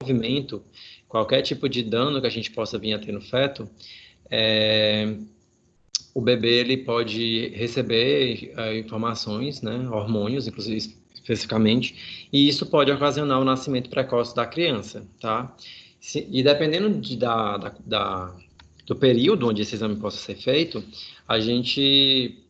movimento, qualquer tipo de dano que a gente possa vir a ter no feto, o bebê ele pode receber informações, né, hormônios, inclusive especificamente, e isso pode ocasionar o nascimento precoce da criança, tá? E dependendo do período onde esse exame possa ser feito, a gente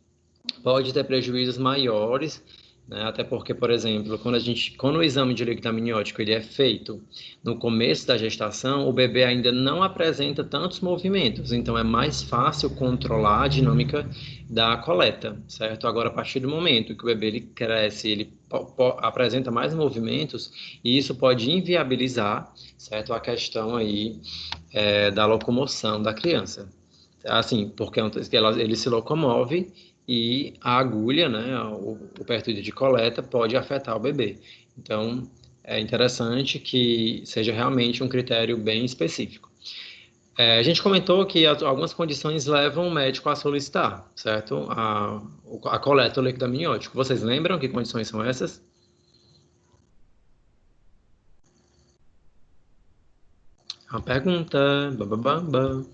pode ter prejuízos maiores, né? Até porque, por exemplo, quando o exame de líquido amniótico ele é feito no começo da gestação, o bebê ainda não apresenta tantos movimentos, então é mais fácil controlar a dinâmica da coleta, certo? Agora, a partir do momento que o bebê ele cresce, ele apresenta mais movimentos, e isso pode inviabilizar, certo? A questão aí da locomoção da criança. Assim, porque ele se locomove e a agulha, né, o pertoide de coleta pode afetar o bebê. Então, é interessante que seja realmente um critério bem específico. A gente comentou que algumas condições levam o médico a solicitar, certo? A coleta do líquido amniótico. Vocês lembram que condições são essas? Uma pergunta. Bababam.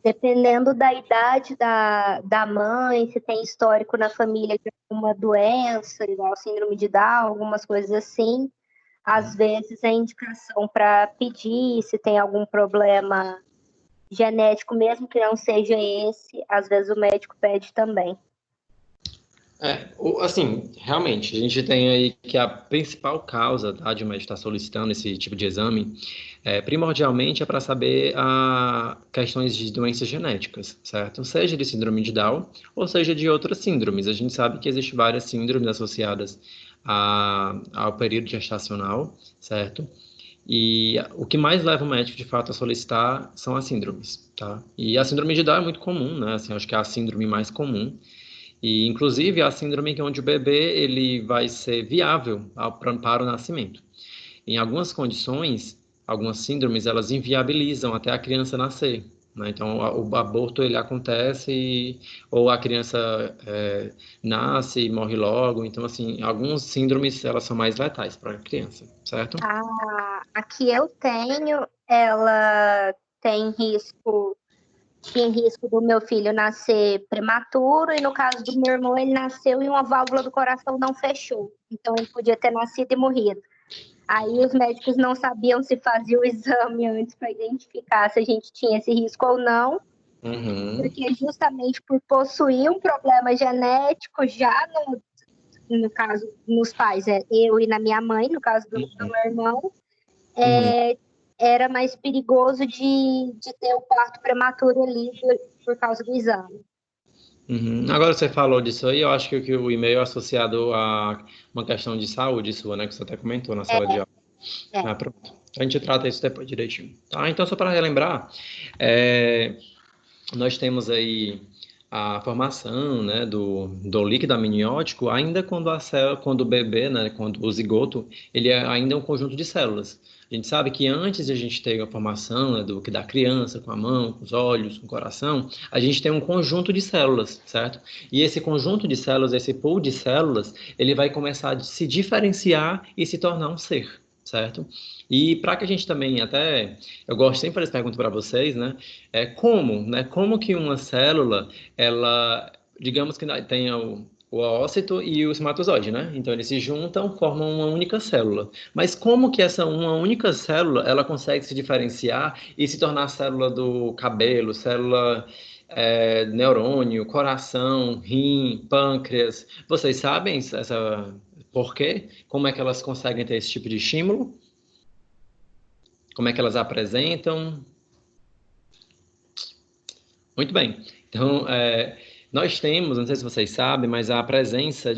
Dependendo da idade da mãe, se tem histórico na família de alguma doença, igual síndrome de Down, algumas coisas assim, às vezes é indicação para pedir, se tem algum problema genético, mesmo que não seja esse, às vezes o médico pede também. Assim, realmente, a gente tem aí que a principal causa, tá, de uma estar solicitando esse tipo de exame, primordialmente é para saber questões de doenças genéticas, certo? Seja de síndrome de Down, ou seja de outras síndromes. A gente sabe que existem várias síndromes associadas ao período gestacional, certo? E o que mais leva o médico, de fato, a solicitar são as síndromes, tá? E a síndrome de Down é muito comum, né? Assim, acho que é a síndrome mais comum. E, inclusive, a síndrome onde o bebê ele vai ser viável para o nascimento. Em algumas condições, algumas síndromes, elas inviabilizam até a criança nascer, né? Então, o aborto ele acontece ou a criança nasce e morre logo. Então, assim, algumas síndromes, elas são mais letais para a criança, certo? A que eu tenho, ela tem risco... Tinha risco do meu filho nascer prematuro, e no caso do meu irmão, ele nasceu e uma válvula do coração não fechou. Então, ele podia ter nascido e morrido. Aí, os médicos não sabiam se fazia o exame antes para identificar se a gente tinha esse risco ou não, porque justamente por possuir um problema genético, já no caso, nos pais, eu e na minha mãe, no caso do meu irmão, era mais perigoso de ter o parto prematuro ali por causa do exame. Agora você falou disso aí, eu acho que o e-mail é associado a uma questão de saúde sua, né? Que você até comentou na sala de aula. Pronto. A gente trata isso depois direitinho. Tá? Então, só para relembrar, nós temos aí a formação, né, do líquido amniótico, ainda quando o bebê, né, quando o zigoto, ele ainda é um conjunto de células. A gente sabe que antes de a gente ter a formação, né, da criança, com a mão, com os olhos, com o coração, a gente tem um conjunto de células, certo? E esse conjunto de células, esse pool de células, ele vai começar a se diferenciar e se tornar um ser, certo? E para que a gente também, eu gosto sempre de fazer essa pergunta para vocês, né? Como que uma célula, ela, digamos que tenha o ócito e o espermatozoide, né? Então eles se juntam, formam uma única célula. Mas como que essa uma única célula, ela consegue se diferenciar e se tornar célula do cabelo, célula neurônio, coração, rim, pâncreas? Vocês sabem por quê? Como é que elas conseguem ter esse tipo de estímulo? Como é que elas apresentam? Muito bem. Então, nós temos, não sei se vocês sabem, mas a presença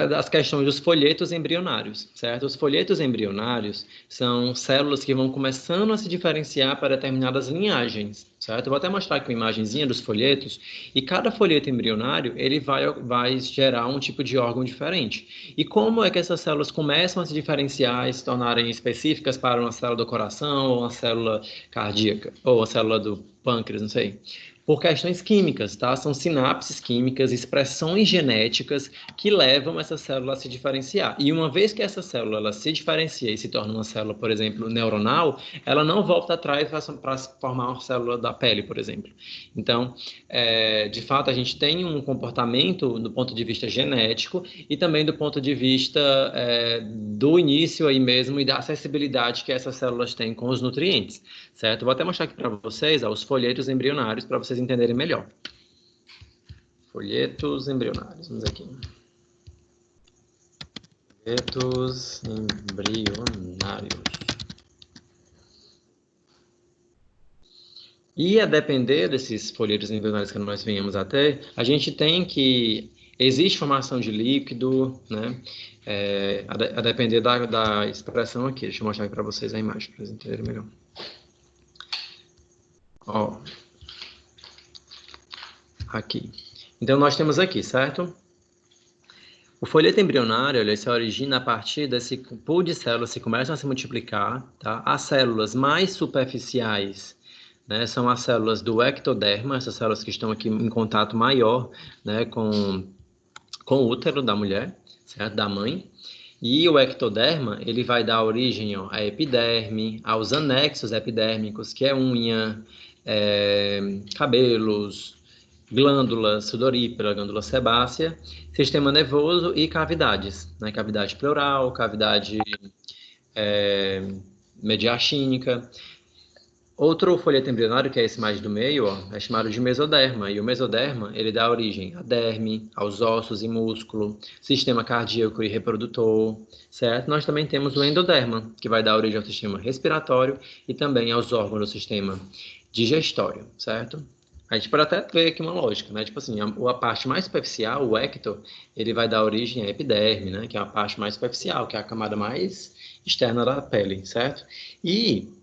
das questões dos folhetos embrionários, certo? Os folhetos embrionários são células que vão começando a se diferenciar para determinadas linhagens, certo? Eu vou até mostrar aqui uma imagenzinha dos folhetos, e cada folheto embrionário, ele vai gerar um tipo de órgão diferente. E como é que essas células começam a se diferenciar e se tornarem específicas para uma célula do coração, ou uma célula cardíaca, ou uma célula do pâncreas, não sei. por questões químicas, tá? São sinapses químicas, expressões genéticas que levam essa célula a se diferenciar. E uma vez que essa célula ela se diferencia e se torna uma célula, por exemplo, neuronal, ela não volta atrás para formar uma célula da pele, por exemplo. Então, de fato, a gente tem um comportamento do ponto de vista genético e também do ponto de vista do início aí mesmo e da acessibilidade que essas células têm com os nutrientes, certo? Vou até mostrar aqui para vocês os folhetos embrionários para vocês entenderem melhor. Folhetos embrionários, vamos aqui. Folhetos embrionários. E a depender desses folhetos embrionários que nós venhamos a ter, a gente tem que existe formação de líquido, né? A depender da expressão aqui. Deixa eu mostrar aqui para vocês a imagem, para vocês entenderem melhor. Ó, aqui. Então, nós temos aqui, certo? O folheto embrionário, ele se origina a partir desse pool de células que começam a se multiplicar, tá? As células mais superficiais, né, são as células do ectoderma, essas células que estão aqui em contato maior, né, com o útero da mulher, certo? Da mãe. E o ectoderma, ele vai dar origem à epiderme, aos anexos epidérmicos, que é unha, cabelos, glândulas sudorípara, glândula sebácea, sistema nervoso e cavidades, né? Cavidade pleural, cavidade mediastínica. Outro folheto embrionário, que é esse mais do meio, ó, é chamado de mesoderma. E o mesoderma, ele dá origem à derme, aos ossos e músculo, sistema cardíaco e reprodutor, certo? Nós também temos o endoderma, que vai dar origem ao sistema respiratório e também aos órgãos do sistema digestório, certo? A gente pode até ver aqui uma lógica, né? Tipo assim, a parte mais superficial, o ecto, ele vai dar origem à epiderme, né? Que é a parte mais superficial, que é a camada mais externa da pele, certo? E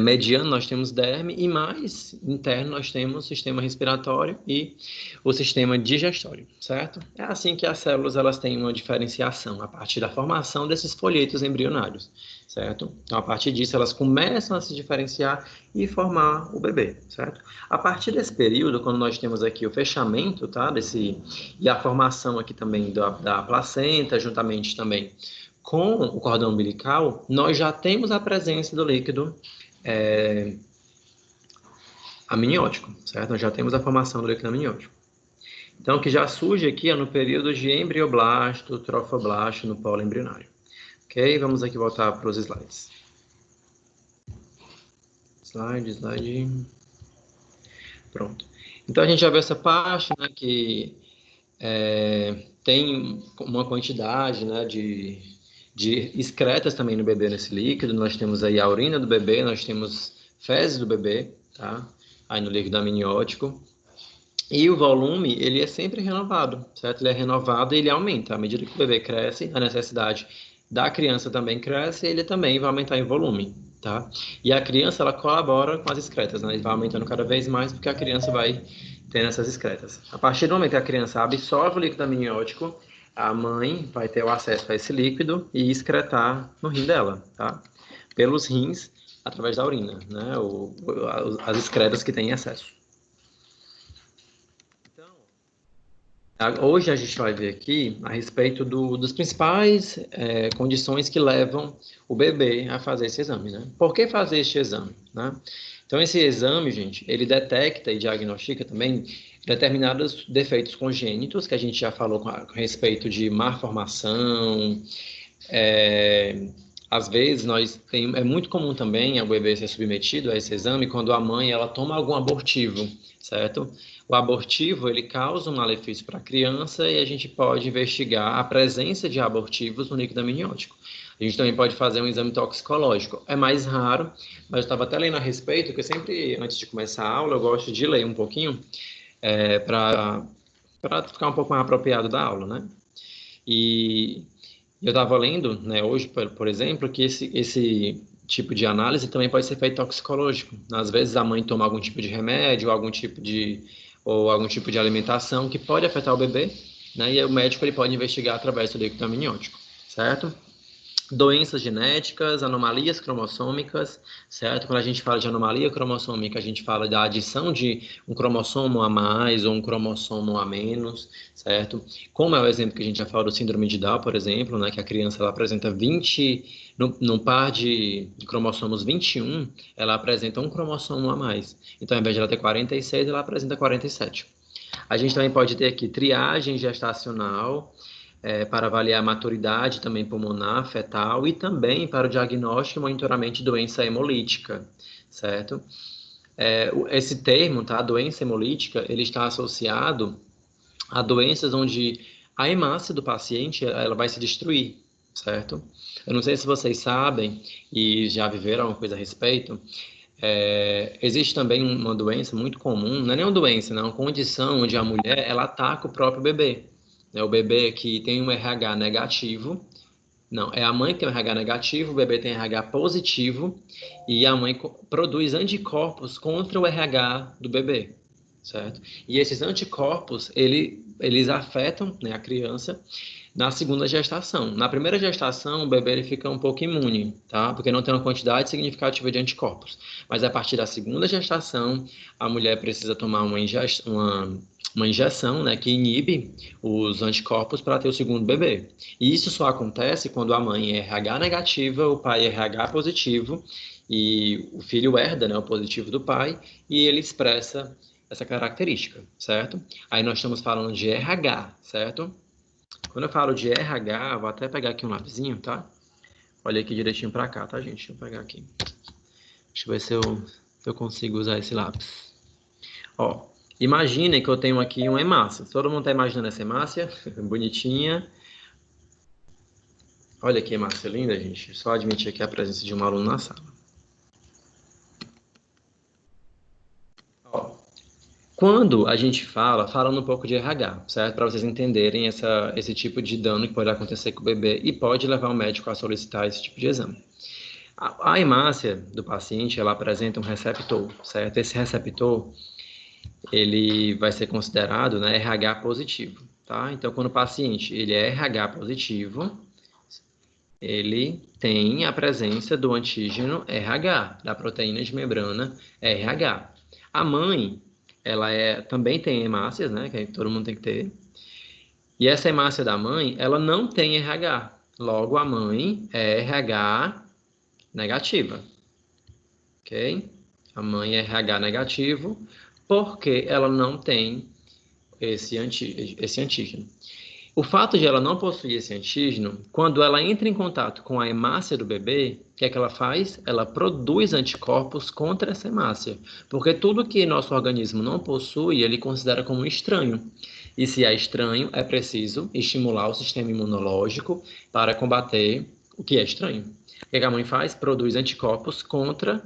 mediano nós temos derme e mais interno nós temos o sistema respiratório e o sistema digestório, certo? É assim que as células elas têm uma diferenciação a partir da formação desses folhetos embrionários, certo? Então, a partir disso, elas começam a se diferenciar e formar o bebê, certo? A partir desse período, quando nós temos aqui o fechamento, tá? E a formação aqui também da placenta, juntamente também com o cordão umbilical, nós já temos a presença do líquido amniótico, certo? Nós já temos a formação do líquido amniótico. Então, que já surge aqui no período de embrioblasto, trofoblasto, no polo embrionário. Ok? Vamos aqui voltar para os slides. Slide. Pronto. Então, a gente já viu essa parte, né, que tem uma quantidade, né, de excretas também no bebê nesse líquido. Nós temos aí a urina do bebê, nós temos fezes do bebê, tá? Aí no líquido amniótico. E o volume, ele é sempre renovado, certo? Ele é renovado e ele aumenta. À medida que o bebê cresce, a necessidade da criança também cresce e ele também vai aumentar em volume, tá? E a criança, ela colabora com as excretas, né? Ele vai aumentando cada vez mais porque a criança vai tendo essas excretas. A partir do momento que a criança absorve o líquido amniótico, a mãe vai ter o acesso a esse líquido e excretar no rim dela, tá? Pelos rins, através da urina, né? As excretas que têm excesso. Então, hoje a gente vai ver aqui a respeito dos principais condições que levam o bebê a fazer esse exame, né? Por que fazer este exame, né? Então, esse exame, gente, ele detecta e diagnostica também determinados defeitos congênitos, que a gente já falou com respeito de má formação. Às vezes, é muito comum também o bebê ser submetido a esse exame quando a mãe ela toma algum abortivo, certo? O abortivo, ele causa um malefício para a criança e a gente pode investigar a presença de abortivos no líquido amniótico. A gente também pode fazer um exame toxicológico. É mais raro, mas eu estava até lendo a respeito, que eu sempre, antes de começar a aula, eu gosto de ler um pouquinho para ficar um pouco mais apropriado da aula, né? E eu estava lendo, né, hoje, por exemplo, que esse tipo de análise também pode ser feito toxicológico. Às vezes a mãe toma algum tipo de remédio, algum tipo de alimentação que pode afetar o bebê, né? E o médico ele pode investigar através do líquido amniótico, certo? doenças genéticas, anomalias cromossômicas, certo? Quando a gente fala de anomalia cromossômica, a gente fala da adição de um cromossomo a mais ou um cromossomo a menos, certo? Como é o exemplo que a gente já falou do síndrome de Down, por exemplo, né, que a criança ela apresenta 20, no par de cromossomos 21, ela apresenta um cromossomo a mais. Então, ao invés de ela ter 46, ela apresenta 47. A gente também pode ter aqui triagem gestacional, para avaliar a maturidade também pulmonar, fetal, e também para o diagnóstico e monitoramento de doença hemolítica, certo? Esse termo, tá, doença hemolítica, ele está associado a doenças onde a hemácia do paciente ela vai se destruir, certo? Eu não sei se vocês sabem e já viveram alguma coisa a respeito. Existe também uma doença muito comum, não é nem uma doença, não, é uma condição onde a mulher ela ataca o próprio bebê. O bebê que tem um RH negativo, não, é a mãe que tem um RH negativo, o bebê tem RH positivo e a mãe produz anticorpos contra o RH do bebê, certo? E esses anticorpos, eles afetam, né, a criança na segunda gestação. Na primeira gestação, o bebê ele fica um pouco imune, tá? Porque não tem uma quantidade significativa de anticorpos. Mas a partir da segunda gestação, a mulher precisa tomar uma injeção, né, que inibe os anticorpos para ter o segundo bebê. E isso só acontece quando a mãe é RH negativa, o pai é RH positivo, e o filho herda, né, o positivo do pai, e ele expressa essa característica, certo? Aí nós estamos falando de RH, certo? Quando eu falo de RH, vou até pegar aqui um lapisinho, tá? Olha aqui direitinho para cá, tá, gente? Deixa eu pegar aqui. Deixa eu ver se eu consigo usar esse lápis. Ó, imaginem que eu tenho aqui uma hemácia. Todo mundo tá imaginando essa hemácia? Bonitinha. Olha que hemácia linda, gente. Só admitir aqui a presença de um aluno na sala. Ó, quando a gente falando um pouco de RH, certo? Para vocês entenderem esse tipo de dano que pode acontecer com o bebê e pode levar o médico a solicitar esse tipo de exame. A hemácia do paciente, ela apresenta um receptor, certo? Esse receptor, ele vai ser considerado, né, RH positivo, tá? Então, quando o paciente, ele é RH positivo, ele tem a presença do antígeno RH, da proteína de membrana RH. A mãe, ela também tem hemácias, né, que todo mundo tem que ter. E essa hemácia da mãe, ela não tem RH. Logo, a mãe é RH negativa, ok? A mãe é RH negativo porque ela não tem esse antígeno. O fato de ela não possuir esse antígeno, quando ela entra em contato com a hemácia do bebê, o que é que ela faz? Ela produz anticorpos contra essa hemácia, porque tudo que nosso organismo não possui, ele considera como estranho. E se é estranho, é preciso estimular o sistema imunológico para combater o que é estranho. O que a mãe faz? Produz anticorpos contra,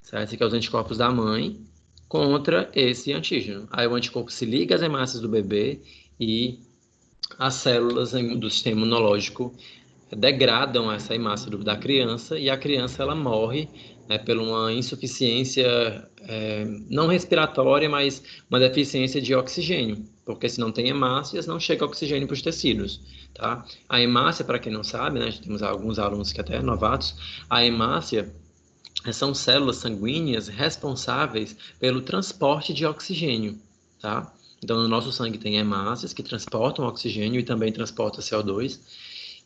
certo? Esse aqui é os anticorpos da mãe, contra esse antígeno. Aí o anticorpo se liga às hemácias do bebê e as células do sistema imunológico degradam essa hemácia da criança e a criança ela morre, né, por uma insuficiência não respiratória, mas uma deficiência de oxigênio, porque se não tem hemácias, não chega oxigênio para os tecidos, tá? A hemácia, para quem não sabe, né, temos alguns alunos que até novatos, a hemácia são células sanguíneas responsáveis pelo transporte de oxigênio, tá? Então, no nosso sangue tem hemácias que transportam oxigênio e também transportam CO2.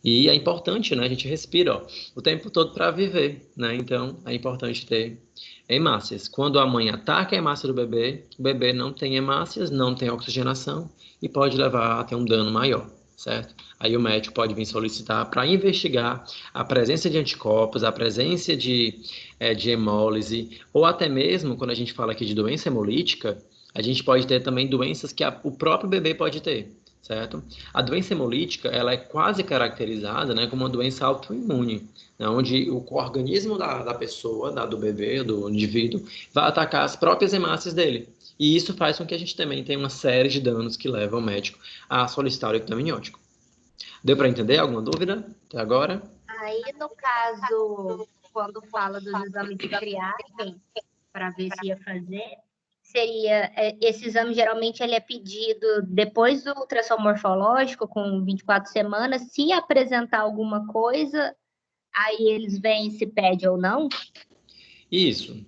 E é importante, né? A gente respira, ó, o tempo todo para viver, né? Então, é importante ter hemácias. Quando a mãe ataca a hemácia do bebê, o bebê não tem hemácias, não tem oxigenação e pode levar a ter um dano maior, certo? Aí o médico pode vir solicitar para investigar a presença de anticorpos, a presença de hemólise, ou até mesmo, quando a gente fala aqui de doença hemolítica, a gente pode ter também doenças que o próprio bebê pode ter, certo? A doença hemolítica, ela é quase caracterizada, né, como uma doença autoimune, né, onde o organismo da pessoa, do bebê, do indivíduo, vai atacar as próprias hemácias dele. E isso faz com que a gente também tenha uma série de danos que levam o médico a solicitar o ectoamniótico. Deu para entender? Alguma dúvida até agora? Aí, no caso, quando fala dos exames de triagem, para ver se ia fazer, seria, esse exame geralmente ele é pedido depois do ultrassom morfológico, com 24 semanas, se apresentar alguma coisa, Aí eles veem se pede ou não? Isso.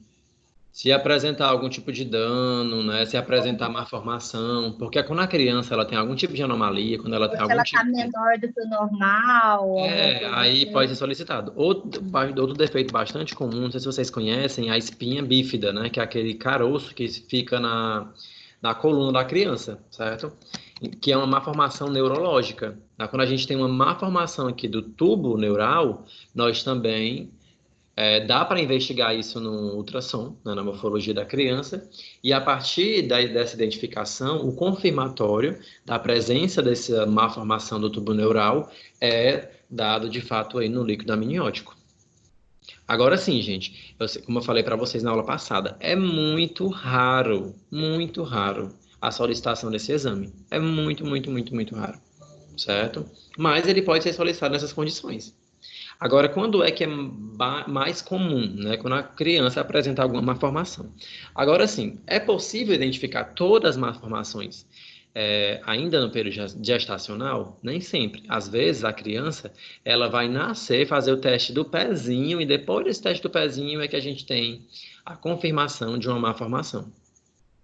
Se apresentar algum tipo de dano, né? Se apresentar má formação, porque quando a criança ela tem algum tipo de anomalia, quando ela Ou tem se algum ela tá tipo de... menor do que o normal, alguma coisa Aí pode ser assim. solicitado. Outro defeito bastante comum, não sei se vocês conhecem, a espinha bífida, né? Que é aquele caroço que fica na coluna da criança, certo? Que é uma malformação neurológica, tá? Quando a gente tem uma malformação aqui do tubo neural, nós também dá para investigar isso no ultrassom, né, na morfologia da criança, e a partir dessa identificação, o confirmatório da presença dessa malformação do tubo neural é dado de fato aí no líquido amniótico. Agora sim, gente, como eu falei para vocês na aula passada, é muito raro a solicitação desse exame. É muito, muito, muito, muito raro, certo? Mas ele pode ser solicitado nessas condições. Agora, quando é que é mais comum, né? Quando a criança apresenta alguma malformação. Agora, sim, é possível identificar todas as malformações ainda no período gestacional? Nem sempre. Às vezes, a criança, ela vai nascer, fazer o teste do pezinho, e depois desse teste do pezinho é que a gente tem a confirmação de uma malformação.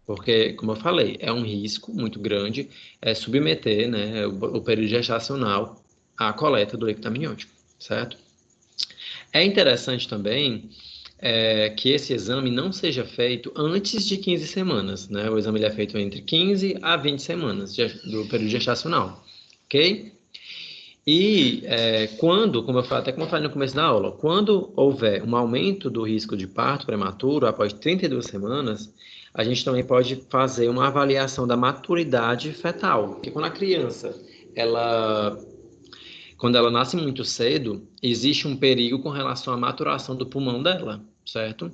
Porque, como eu falei, é um risco muito grande submeter, né, o período gestacional à coleta do líquido amniótico, certo? É interessante também que esse exame não seja feito antes de 15 semanas, né? O exame ele é feito entre 15 a 20 semanas do período gestacional, ok? E quando, até como eu falei no começo da aula, quando houver um aumento do risco de parto prematuro após 32 semanas, a gente também pode fazer uma avaliação da maturidade fetal, porque ela quando ela nasce muito cedo, existe um perigo com relação à maturação do pulmão dela, certo?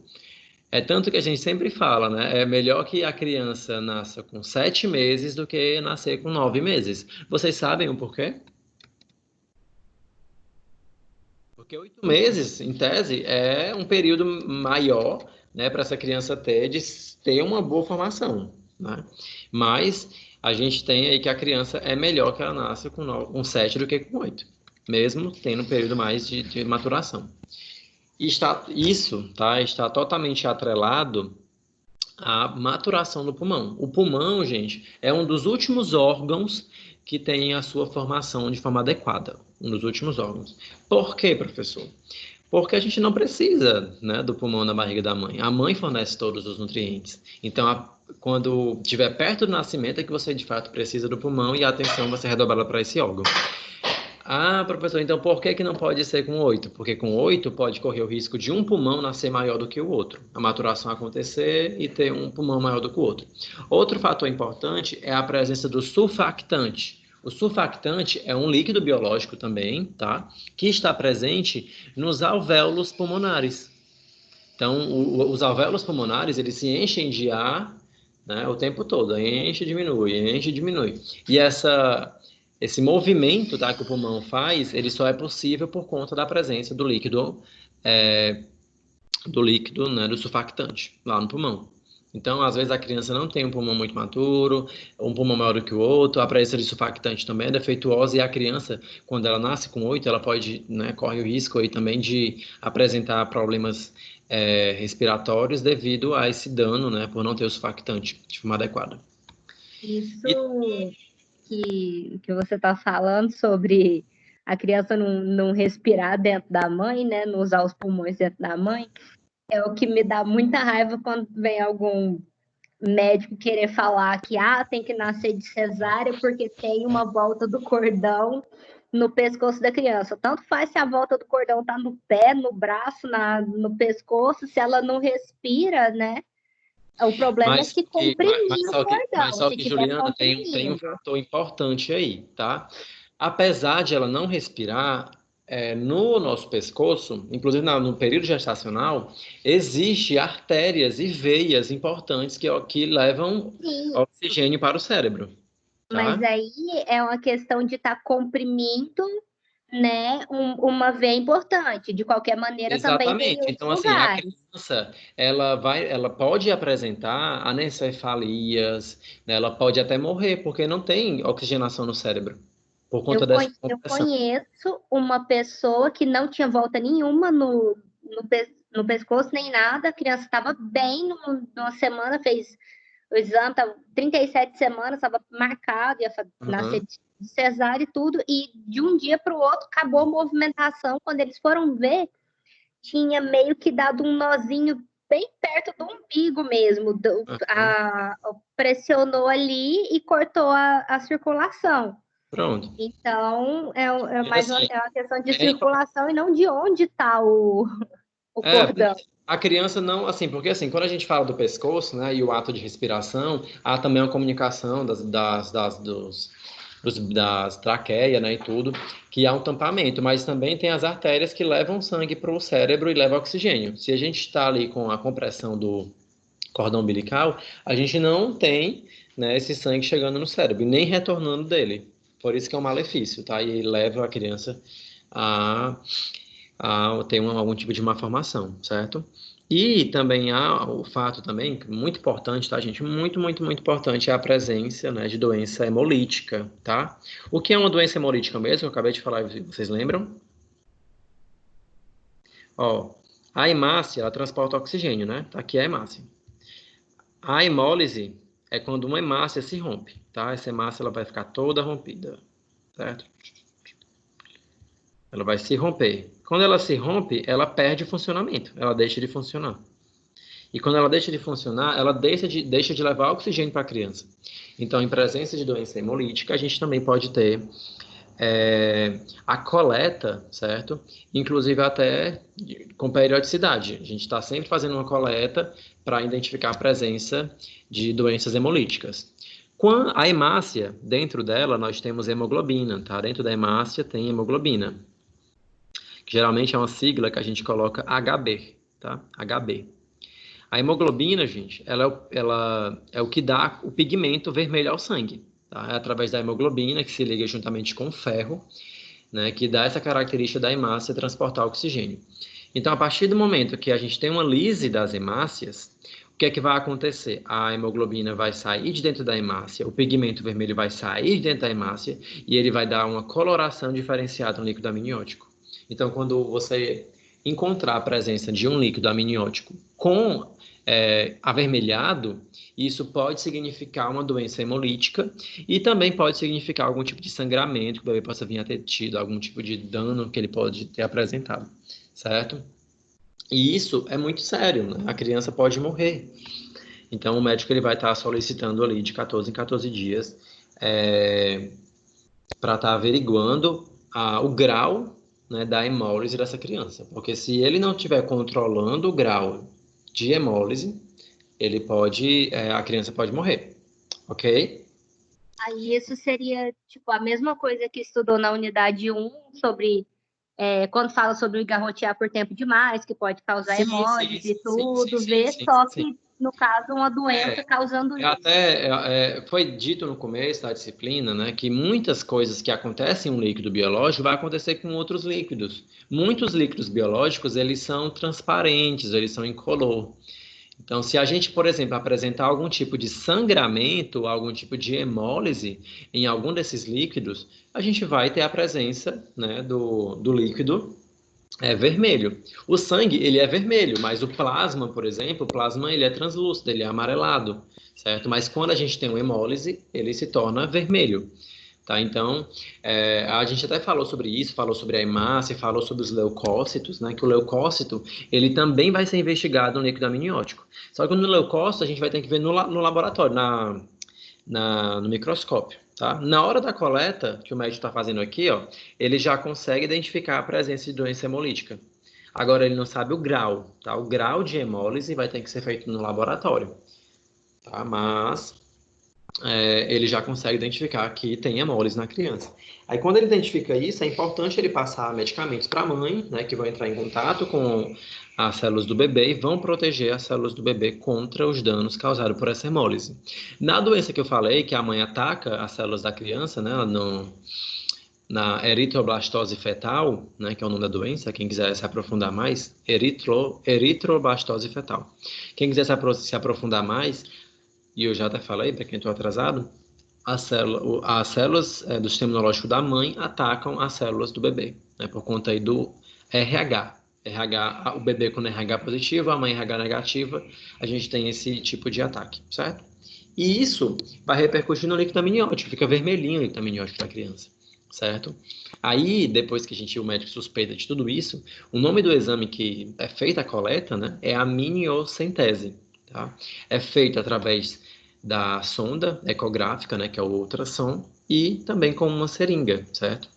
É tanto que a gente sempre fala, né? É melhor que a criança nasça com 7 meses do que nascer com 9 meses. Vocês sabem o porquê? Porque 8 meses, em tese, é um período maior, né, para essa criança ter uma boa formação, né? Mas a gente tem aí que a criança é melhor que ela nasça com 7 do que com 8, mesmo tendo um período mais de maturação. Está totalmente atrelado à maturação do pulmão. O pulmão, gente, é um dos últimos órgãos que tem a sua formação de forma adequada. Um dos últimos órgãos. Por quê, professor? Porque a gente não precisa, né, do pulmão na barriga da mãe. A mãe fornece todos os nutrientes. Então, quando estiver perto do nascimento, é que você de fato precisa do pulmão e a atenção vai ser redobrada para esse órgão. Ah, professor, então por que que não pode ser com 8? Porque com 8 pode correr o risco de um pulmão nascer maior do que o outro, a maturação acontecer e ter um pulmão maior do que o outro. Outro fator importante é a presença do surfactante. O surfactante é um líquido biológico também, tá? Que está presente nos alvéolos pulmonares. Então, os alvéolos pulmonares, eles se enchem de ar, né, o tempo todo, enche e diminui. E esse movimento, tá, que o pulmão faz, ele só é possível por conta da presença do líquido, né, do surfactante lá no pulmão. Então, às vezes a criança não tem um pulmão muito maturo, um pulmão maior do que o outro, a presença de surfactante também é defeituosa, e a criança, quando ela nasce com 8, ela pode, né, corre o risco aí também de apresentar problemas respiratórios devido a esse dano, né, por não ter o surfactante de forma adequada. E Isso que você está falando sobre a criança não respirar dentro da mãe, né? Não usar os pulmões dentro da mãe, é o que me dá muita raiva quando vem algum médico querer falar que tem que nascer de cesárea porque tem uma volta do cordão no pescoço da criança. Tanto faz se a volta do cordão tá no pé, no braço, no pescoço, se ela não respira, né? O problema é Mas, se comprimir o mas cordão, só se que, tiver Juliana, tem um comprimindo. fator importante aí, tá? Apesar de ela não respirar, no nosso pescoço, inclusive no período gestacional, existe artérias e veias importantes que levam Sim, oxigênio para o cérebro, mas tá? aí é uma questão de estar comprimindo, né, uma veia importante. De qualquer maneira, também tem Exatamente. em outros Então, assim, a lugares. criança, ela pode apresentar anencefalias, né? Ela pode até morrer, porque não tem oxigenação no cérebro. por conta dessa Eu compressão. conheço uma pessoa que não tinha volta nenhuma no pescoço, nem nada. A criança estava bem numa semana, fez o exame, estava 37 semanas, estava marcado, ia nascer Uhum. de cesárea e tudo. E de um dia para o outro acabou a movimentação. Quando eles foram ver, tinha meio que dado um nozinho bem perto do umbigo mesmo. Uhum. Pressionou ali e cortou a circulação. Pronto. Então, E assim, é uma questão de é, circulação e não de onde está o é, cordão. a criança não, assim, porque assim, quando a gente fala do pescoço, né, e o ato de respiração, há também uma comunicação das traqueias, né, e tudo, que há um tampamento, mas também tem as artérias que levam sangue para o cérebro e levam oxigênio. Se a gente está ali com a compressão do cordão umbilical, a gente não tem, né, esse sangue chegando no cérebro, e nem retornando dele. Por isso que é um malefício, tá? E leva a criança a ter algum tipo de malformação, certo? E também há o fato também, muito importante, tá, gente? Muito, muito, muito importante é a presença, né, de doença hemolítica, tá? O que é uma doença hemolítica mesmo? Eu acabei de falar, vocês lembram? Ó, a hemácia, ela transporta oxigênio, né? Tá aqui é a hemácia. A hemólise é quando uma hemácia se rompe, tá? Essa hemácia ela vai ficar toda rompida, certo? Ela vai se romper. Quando ela se rompe, ela perde o funcionamento, ela deixa de funcionar. E quando ela deixa de funcionar, ela deixa de levar oxigênio para a criança. Então, em presença de doença hemolítica, a gente também pode ter a coleta, certo? Inclusive até com periodicidade. A gente está sempre fazendo uma coleta para identificar a presença de doenças hemolíticas. Com a hemácia, dentro dela, nós temos hemoglobina, tá? Dentro da hemácia tem hemoglobina, que geralmente é uma sigla que a gente coloca HB, tá? HB. A hemoglobina, gente, ela é o que dá o pigmento vermelho ao sangue. Tá? É através da hemoglobina, que se liga juntamente com o ferro, né, que dá essa característica da hemácia transportar oxigênio. Então, a partir do momento que a gente tem uma lise das hemácias, o que é que vai acontecer? A hemoglobina vai sair de dentro da hemácia, o pigmento vermelho vai sair de dentro da hemácia e ele vai dar uma coloração diferenciada no líquido amniótico. Então, quando você encontrar a presença de um líquido amniótico com avermelhado, isso pode significar uma doença hemolítica e também pode significar algum tipo de sangramento, que o bebê possa vir a ter tido, algum tipo de dano que ele pode ter apresentado, certo? E isso é muito sério, né? A criança pode morrer. Então, o médico ele vai estar solicitando ali de 14 em 14 dias para estar averiguando o grau, né, da hemólise dessa criança. Porque se ele não estiver controlando o grau de hemólise, a criança pode morrer, ok? Aí isso seria tipo a mesma coisa que estudou na unidade um sobre quando fala sobre o garrotear por tempo demais, que pode causar Sim, hemólise sim, e sim, sim, tudo, sim, ver sim, só sim. que, no caso, uma doença É, causando isso. foi dito no começo da disciplina, né, que muitas coisas que acontecem em um líquido biológico vai acontecer com outros líquidos. Muitos líquidos biológicos, eles são transparentes, eles são incolor. Então, se a gente, por exemplo, apresentar algum tipo de sangramento, algum tipo de hemólise em algum desses líquidos, a gente vai ter a presença, né, do líquido vermelho. O sangue, ele é vermelho, mas o plasma, por exemplo, o plasma ele é translúcido, ele é amarelado, certo? Mas quando a gente tem uma hemólise, ele se torna vermelho. Tá? Então, a gente até falou sobre isso, falou sobre a hemácia, falou sobre os leucócitos, né? Que o leucócito, ele também vai ser investigado no líquido amniótico. Só que no leucócito, a gente vai ter que ver no laboratório, no microscópio, tá? Na hora da coleta, que o médico está fazendo aqui, ó, ele já consegue identificar a presença de doença hemolítica. Agora, ele não sabe o grau, tá? O grau de hemólise vai ter que ser feito no laboratório, tá? Mas ele já consegue identificar que tem hemólise na criança. Aí, quando ele identifica isso, é importante ele passar medicamentos para a mãe, né, que vão entrar em contato com as células do bebê e vão proteger as células do bebê contra os danos causados por essa hemólise. Na doença que eu falei, que a mãe ataca as células da criança, né, na eritroblastose fetal, né, que é o nome da doença, quem quiser se aprofundar mais, eritroblastose fetal. Quem quiser se aprofundar mais, e eu já até falei, para quem estou atrasado, as células do sistema imunológico da mãe atacam as células do bebê, né, por conta aí do RH. O bebê com RH positivo, a mãe RH negativa, a gente tem esse tipo de ataque, certo? E isso vai repercutir no líquido amniótico, fica vermelhinho o líquido amniótico da criança, certo? Aí, depois que o médico suspeita de tudo isso, o nome do exame que é feita a coleta, né, é amniocentese, tá? É feito através da sonda ecográfica, né, que é o ultrassom, e também com uma seringa, certo?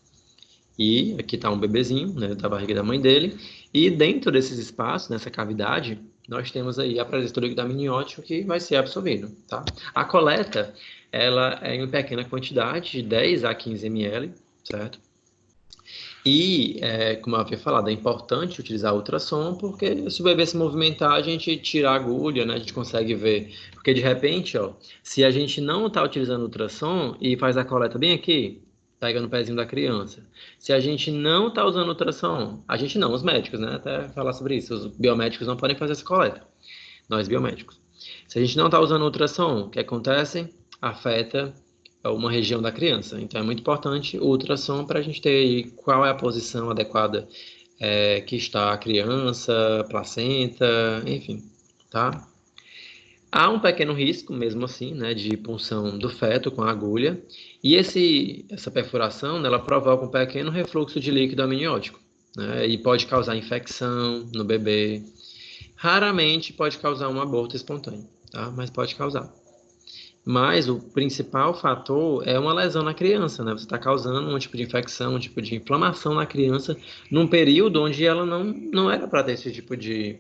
E aqui está um bebezinho, né, da barriga da mãe dele, e dentro desses espaços, nessa cavidade, nós temos aí a presença do líquido amniótico que vai ser absorvido, tá? A coleta, ela é em pequena quantidade, de 10 a 15 ml, certo? E, como eu havia falado, é importante utilizar ultrassom, porque se o bebê se movimentar, a gente tira a agulha, né? A gente consegue ver. Porque, de repente, ó, se a gente não está utilizando ultrassom e faz a coleta bem aqui, pega no pezinho da criança. Se a gente não está usando ultrassom, a gente não, os médicos, né? Até falar sobre isso, os biomédicos não podem fazer essa coleta, nós biomédicos. Se a gente não está usando ultrassom, o que acontece? Afeta uma região da criança. Então é muito importante o ultrassom para a gente ter aí qual é a posição adequada que está a criança, placenta, enfim, tá? Há um pequeno risco, mesmo assim, né, de punção do feto com a agulha, e essa perfuração, né, ela provoca um pequeno refluxo de líquido amniótico, né, e pode causar infecção no bebê. Raramente pode causar um aborto espontâneo, tá? Mas pode causar. Mas o principal fator é uma lesão na criança, né? Você está causando um tipo de infecção, um tipo de inflamação na criança num período onde ela não era para ter esse tipo de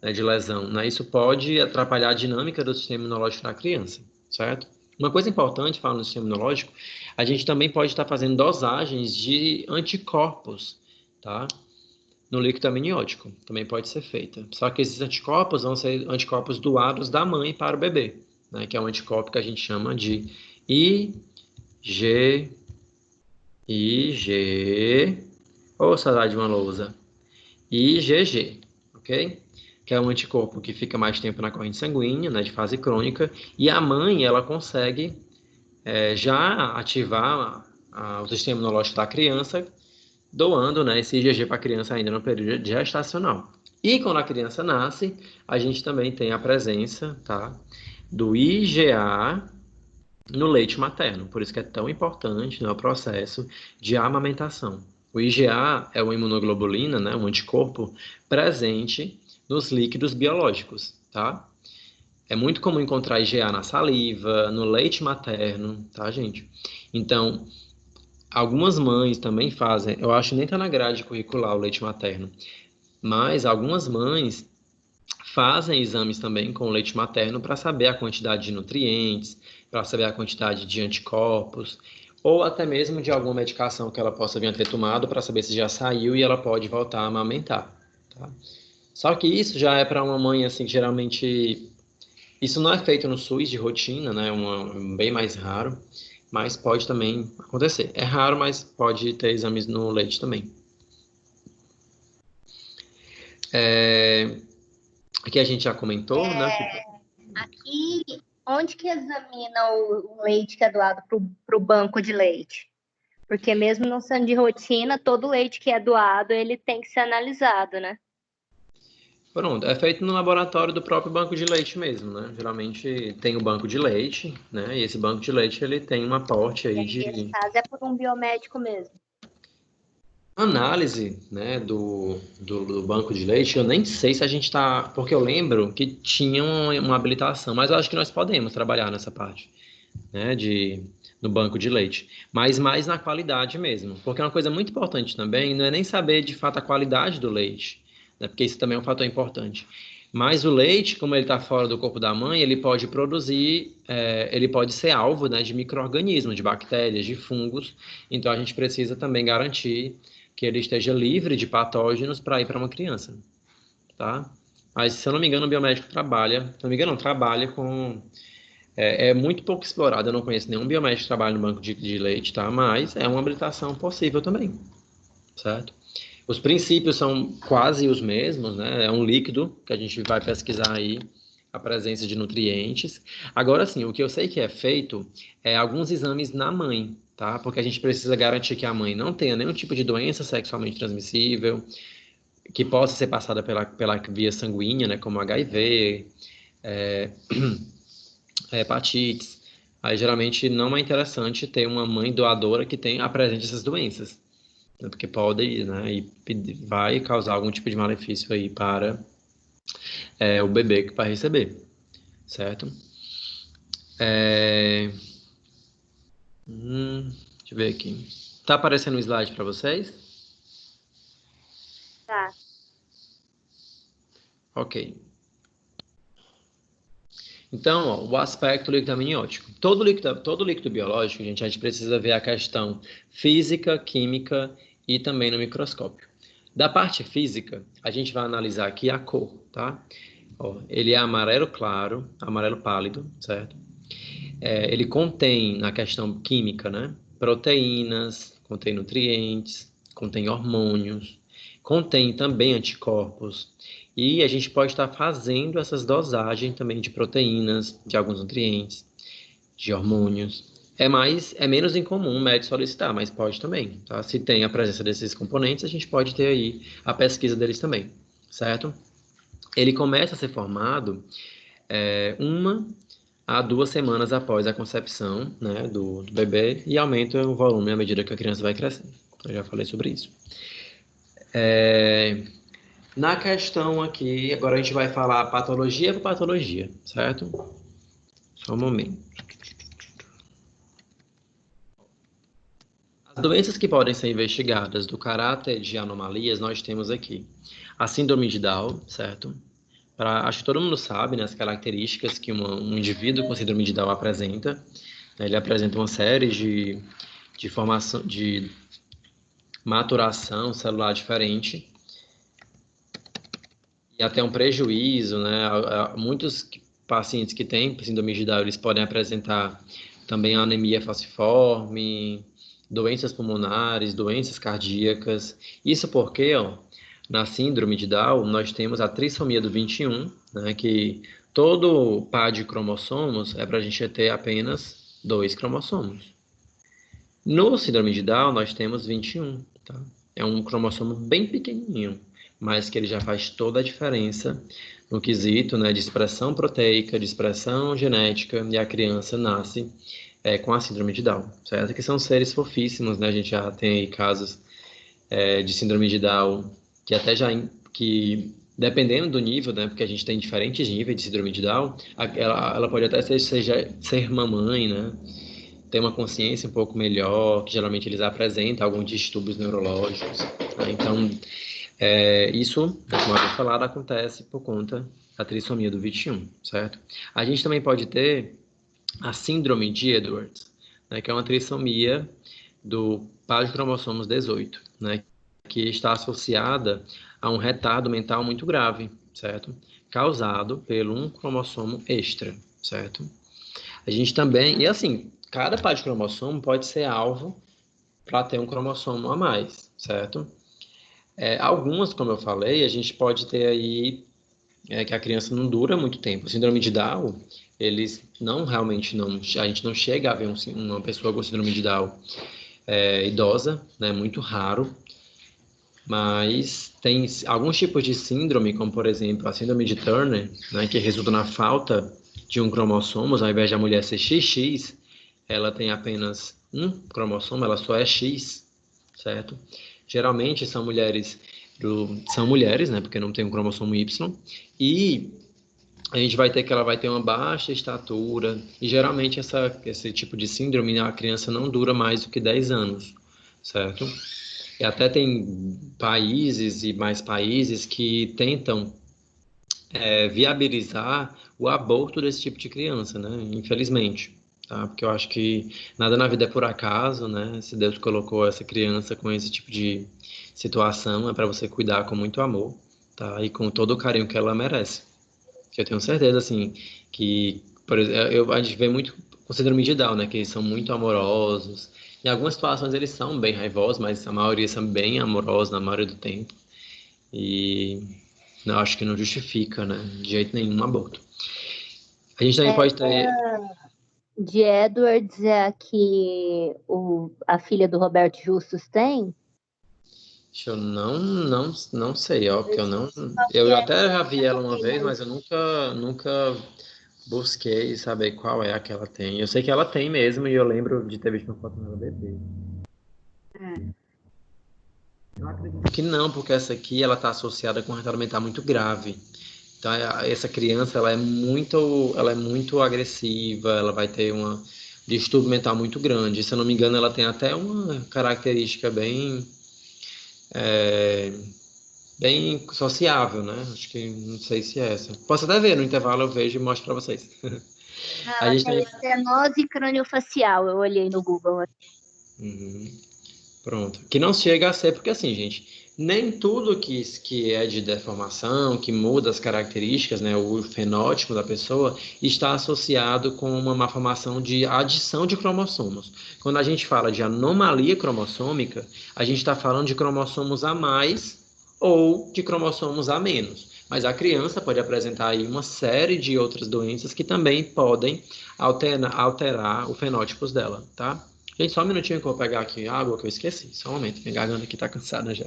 lesão, né? Isso pode atrapalhar a dinâmica do sistema imunológico da criança, certo? Uma coisa importante, falando do sistema imunológico, a gente também pode estar fazendo dosagens de anticorpos, tá? No líquido amniótico, também pode ser feita. Só que esses anticorpos vão ser anticorpos doados da mãe para o bebê, né? Que é um anticorpo que a gente chama de IG, ou saudade de uma lousa, IgG, ok? Que é um anticorpo que fica mais tempo na corrente sanguínea, né, de fase crônica, e a mãe, ela consegue já ativar o sistema imunológico da criança, doando, né, esse IgG para a criança ainda no período gestacional. E quando a criança nasce, a gente também tem a presença, tá, do IgA no leite materno. Por isso que é tão importante, né, o processo de amamentação. O IgA é uma imunoglobulina, né, um anticorpo presente nos líquidos biológicos, tá? É muito comum encontrar IgA na saliva, no leite materno, tá, gente? Então, algumas mães também fazem, eu acho que nem tá na grade curricular o leite materno, mas algumas mães fazem exames também com o leite materno para saber a quantidade de nutrientes, para saber a quantidade de anticorpos, ou até mesmo de alguma medicação que ela possa vir a ter tomado para saber se já saiu e ela pode voltar a amamentar, tá? Só que isso já é para uma mãe, assim, geralmente... Isso não é feito no SUS de rotina, né? Bem mais raro, mas pode também acontecer. É raro, mas pode ter exames no leite também. Aqui a gente já comentou, né? Aqui, onde que examina o leite que é doado para o banco de leite? Porque mesmo não sendo de rotina, todo leite que é doado, ele tem que ser analisado, né? Pronto, é feito no laboratório do próprio banco de leite mesmo, né? Geralmente tem o banco de leite, né? E esse banco de leite, ele tem um aporte aí Nesse caso, é por um biomédico mesmo. análise, né, do banco de leite. Eu nem sei se a gente está... Porque eu lembro que tinha uma habilitação, mas eu acho que nós podemos trabalhar nessa parte, né, no banco de leite. Mas mais na qualidade mesmo. Porque uma coisa muito importante também não é nem saber de fato a qualidade do leite, né, porque isso também é um fator importante. Mas o leite, como ele está fora do corpo da mãe, ele pode produzir, ele pode ser alvo, né, de micro-organismos, de bactérias, de fungos. Então a gente precisa também garantir que ele esteja livre de patógenos para ir para uma criança, tá? Mas, se eu não me engano, o biomédico trabalha, se não me engano, não, trabalha com... É muito pouco explorado, eu não conheço nenhum biomédico que trabalha no banco de leite, tá? Mas é uma habilitação possível também, certo? Os princípios são quase os mesmos, né? É um líquido que a gente vai pesquisar aí a presença de nutrientes. Agora, sim, o que eu sei que é feito é alguns exames na mãe, tá? Porque a gente precisa garantir que a mãe não tenha nenhum tipo de doença sexualmente transmissível, que possa ser passada pela via sanguínea, né? Como HIV, é, hepatites. Aí, geralmente, não é interessante ter uma mãe doadora que tenha apresente essas doenças, né? Porque pode, né? E vai causar algum tipo de malefício aí para o bebê que vai receber, certo? Deixa eu ver aqui. Tá aparecendo um slide para vocês? Tá. Ok. Então, ó, o aspecto líquido amniótico. Todo líquido biológico, a gente precisa ver a questão física, química e também no microscópio. Da parte física, a gente vai analisar aqui a cor, tá? Ó, ele é amarelo claro, amarelo pálido, certo? Ele contém, na questão química, né? Proteínas, contém nutrientes, contém hormônios, contém também anticorpos. E a gente pode estar fazendo essas dosagens também de proteínas, de alguns nutrientes, de hormônios. É menos incomum o médico solicitar, mas pode também, tá? Se tem a presença desses componentes, a gente pode ter aí a pesquisa deles também, certo? Ele começa a ser formado 1 a 2 semanas após a concepção, né, do bebê e aumenta o volume à medida que a criança vai crescendo. Eu já falei sobre isso. Na questão aqui, agora a gente vai falar patologia por patologia, certo? Só um momento. As doenças que podem ser investigadas do caráter de anomalias, nós temos aqui a síndrome de Down, certo? Acho que todo mundo sabe, né, as características que um indivíduo com síndrome de Down apresenta. Ele apresenta uma série de formação, de maturação celular diferente e até um prejuízo, né? Muitos pacientes que têm síndrome de Down, eles podem apresentar também anemia falciforme, doenças pulmonares, doenças cardíacas. Isso porque, ó, na síndrome de Down, nós temos a trissomia do 21, né? Que todo par de cromossomos é para a gente ter apenas 2 cromossomos. No síndrome de Down, nós temos 21, tá? É um cromossomo bem pequenininho, mas que ele já faz toda a diferença no quesito, né, de expressão proteica, de expressão genética, e a criança nasce com a síndrome de Down, certo? Que são seres fofíssimos, né? A gente já tem aí casos de síndrome de Down que até já que dependendo do nível, né? Porque a gente tem diferentes níveis de síndrome de Down, ela pode até ser mamãe, né? Ter uma consciência um pouco melhor, que geralmente eles apresentam alguns distúrbios neurológicos, né? Então, isso, como eu havia falado, acontece por conta da trissomia do 21, certo? A gente também pode ter a síndrome de Edwards, né, que é uma trissomia do par de cromossomos 18, né, que está associada a um retardo mental muito grave, certo? Causado pelo um cromossomo extra, certo? A gente também, e assim, cada par de cromossomo pode ser alvo para ter um cromossomo a mais, certo? Algumas, como eu falei, a gente pode ter aí que a criança não dura muito tempo. O síndrome de Down, eles não realmente não, a gente não chega a ver uma pessoa com síndrome de Down idosa, né? Muito raro. Mas tem alguns tipos de síndrome, como por exemplo a síndrome de Turner, né, que resulta na falta de um cromossomo, ao invés de a mulher ser XX, ela tem apenas um cromossomo, ela só é X, certo? Geralmente são mulheres, né, porque não tem um cromossomo Y, e a gente vai ter que ela vai ter uma baixa estatura, e geralmente esse tipo de síndrome, a criança não dura mais do que 10 anos, certo? E até tem países e mais países que tentam viabilizar o aborto desse tipo de criança, né? Infelizmente, tá? Porque eu acho que nada na vida é por acaso, né? Se Deus colocou essa criança com esse tipo de situação, é para você cuidar com muito amor, tá? E com todo o carinho que ela merece. Que eu tenho certeza, assim, que, por exemplo, a gente vê muito com síndrome de Down, né? Que eles são muito amorosos. Em algumas situações eles são bem raivosos, mas a maioria são bem amorosos na maioria do tempo. E eu acho que não justifica, né? De jeito nenhum um aborto. A gente também pode ter... De Edwards é a que a filha do Roberto Justus tem? Eu não sei, ó, porque eu até já vi ela uma vez, mas eu nunca busquei saber qual é a que ela tem. Eu sei que ela tem mesmo, e eu lembro de ter visto uma foto dela bebê. Eu acredito que não, porque essa aqui ela está associada com um retardo mental muito grave. Então, essa criança ela é muito agressiva, ela vai ter um distúrbio mental muito grande. Se eu não me engano, ela tem até uma característica bem sociável, né? Acho que não sei se é essa. Posso até ver no intervalo, eu vejo e mostro para vocês. A Ela gente tem também... estenose crâniofacial, eu olhei no Google. Uhum. Pronto. Que não chega a ser, porque assim, gente, nem tudo que é de deformação, que muda as características, né, o fenótipo da pessoa, está associado com uma malformação de adição de cromossomos. Quando a gente fala de anomalia cromossômica, a gente está falando de cromossomos a mais ou de cromossomos a menos. Mas a criança pode apresentar aí uma série de outras doenças que também podem alterar o fenótipo dela, tá? Gente, só um minutinho que eu vou pegar aqui a água que eu esqueci. Só um momento, minha garganta aqui tá cansada já.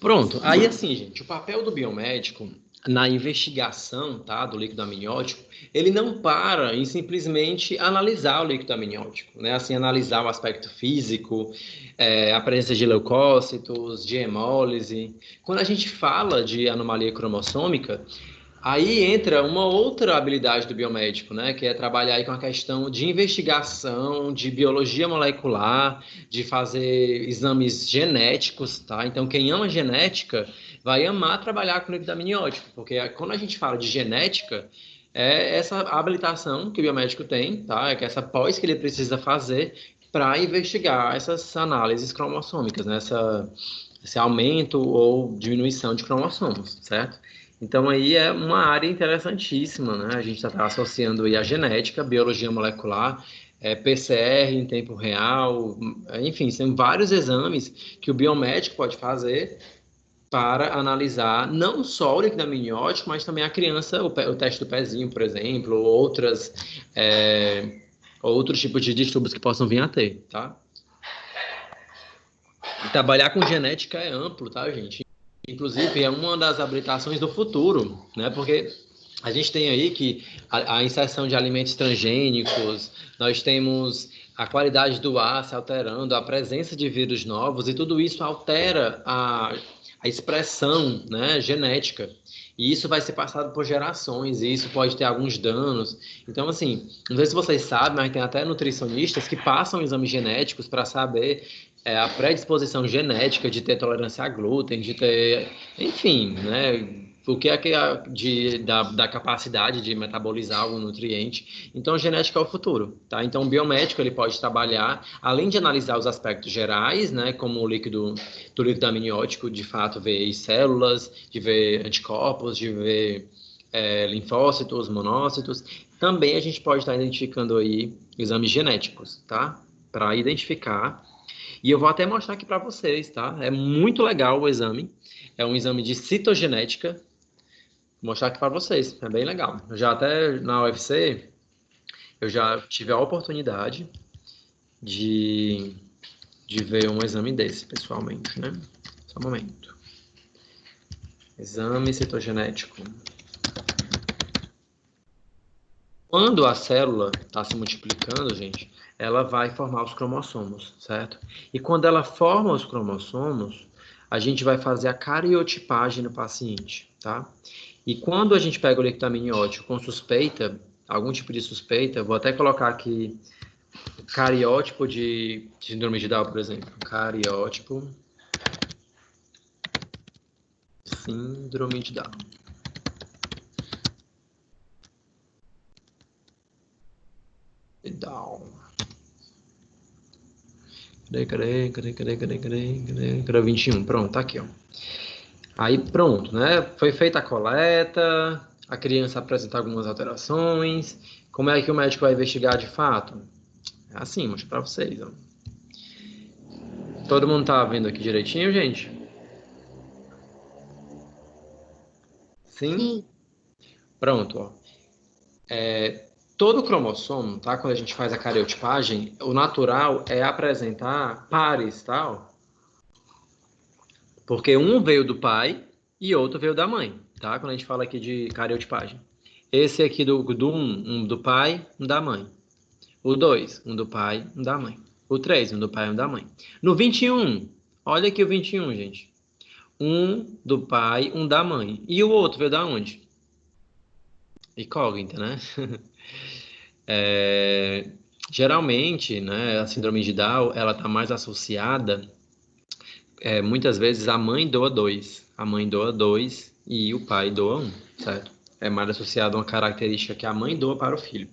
Pronto, aí assim, gente, o papel do biomédico na investigação, tá, do líquido amniótico, ele não para em simplesmente analisar o líquido amniótico, né, assim, analisar o aspecto físico, a presença de leucócitos, de hemólise. Quando a gente fala de anomalia cromossômica, aí entra uma outra habilidade do biomédico, né, que é trabalhar aí com a questão de investigação, de biologia molecular, de fazer exames genéticos, tá? Então, quem ama genética vai amar trabalhar com líquido amniótico, porque quando a gente fala de genética, é essa habilitação que o biomédico tem, tá? É que essa pós que ele precisa fazer para investigar essas análises cromossômicas, né? Esse aumento ou diminuição de cromossomos, certo? Então aí é uma área interessantíssima, né? A gente está associando aí a genética, biologia molecular, PCR em tempo real, enfim, são vários exames que o biomédico pode fazer para analisar não só o líquido amniótico, mas também a criança, o teste do pezinho, por exemplo, ou outros tipos de distúrbios que possam vir a ter, tá? E trabalhar com genética é amplo, tá, gente? Inclusive, é uma das habilitações do futuro, né? Porque a gente tem aí que a inserção de alimentos transgênicos, nós temos a qualidade do ar se alterando, a presença de vírus novos, e tudo isso altera a expressão, né, genética. E isso vai ser passado por gerações, e isso pode ter alguns danos. Então, assim, não sei se vocês sabem, mas tem até nutricionistas que passam exames genéticos para saber a predisposição genética de ter tolerância a glúten, de ter, enfim, né? O que é da capacidade de metabolizar algum nutriente. Então, a genética é o futuro, tá? Então, o biomédico, ele pode trabalhar, além de analisar os aspectos gerais, né? Como o líquido amniótico, de fato, ver células, de ver anticorpos, de ver linfócitos, monócitos. Também a gente pode estar identificando aí exames genéticos, tá? Para identificar. E eu vou até mostrar aqui para vocês, tá? É muito legal o exame. É um exame de citogenética. Vou mostrar aqui para vocês. É bem legal. Eu já até na UFC, eu já tive a oportunidade de, de ver um exame desse pessoalmente, né? Só um momento. Exame citogenético. Quando a célula está se multiplicando, gente, ela vai formar os cromossomos, certo? E quando ela forma os cromossomos, a gente vai fazer a cariotipagem no paciente, tá? E quando a gente pega o líquido amniótico com suspeita, algum tipo de suspeita, vou até colocar aqui cariótipo de síndrome de Down, por exemplo. Cariótipo, síndrome de Down. Down. Cadê? 21. Pronto, tá aqui, ó. Aí pronto, né? Foi feita a coleta, a criança apresenta algumas alterações. Como é que o médico vai investigar de fato? É assim, mostro pra vocês, ó. Todo mundo tá vendo aqui direitinho, gente? Sim? Sim. Pronto, ó. Todo cromossomo, tá? Quando a gente faz a cariotipagem, o natural é apresentar pares, tá? Ó. Porque um veio do pai e outro veio da mãe, tá? Quando a gente fala aqui de cariotipagem. Esse aqui do um do pai, um da mãe. O 2, um do pai, um da mãe. O 3, um do pai, um da mãe. No 21, olha aqui o 21, gente. Um do pai, um da mãe. E o outro veio da onde? Incógnita, né? Geralmente, né, a síndrome de Down, ela está mais associada, muitas vezes a mãe doa dois. A mãe doa dois e o pai doa um, certo? É mais associado a uma característica que a mãe doa para o filho.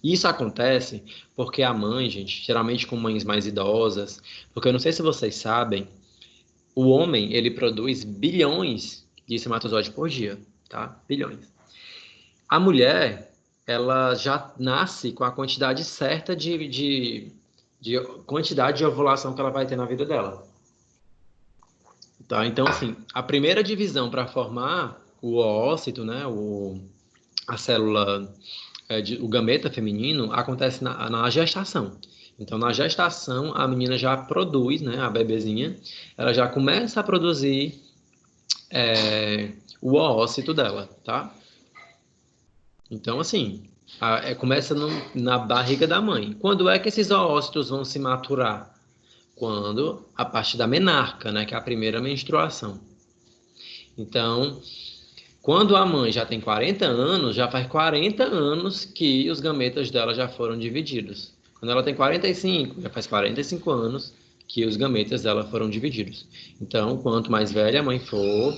Isso acontece porque a mãe, gente, geralmente com mães mais idosas, porque eu não sei se vocês sabem, o homem, ele produz bilhões de espermatozoides por dia, tá? Bilhões. A mulher, ela já nasce com a quantidade certa de quantidade de ovulação que ela vai ter na vida dela. Tá? Então, assim, a primeira divisão para formar o oócito, né, a célula, o gameta feminino, acontece na gestação. Então, na gestação, a menina já produz, né, a bebezinha, ela já começa a produzir o oócito dela, tá? Então, assim, começa na barriga da mãe. Quando é que esses oócitos vão se maturar? Quando, a partir da menarca, né, que é a primeira menstruação. Então, quando a mãe já tem 40 anos, já faz 40 anos que os gametas dela já foram divididos. Quando ela tem 45, já faz 45 anos que os gametas dela foram divididos. Então, quanto mais velha a mãe for,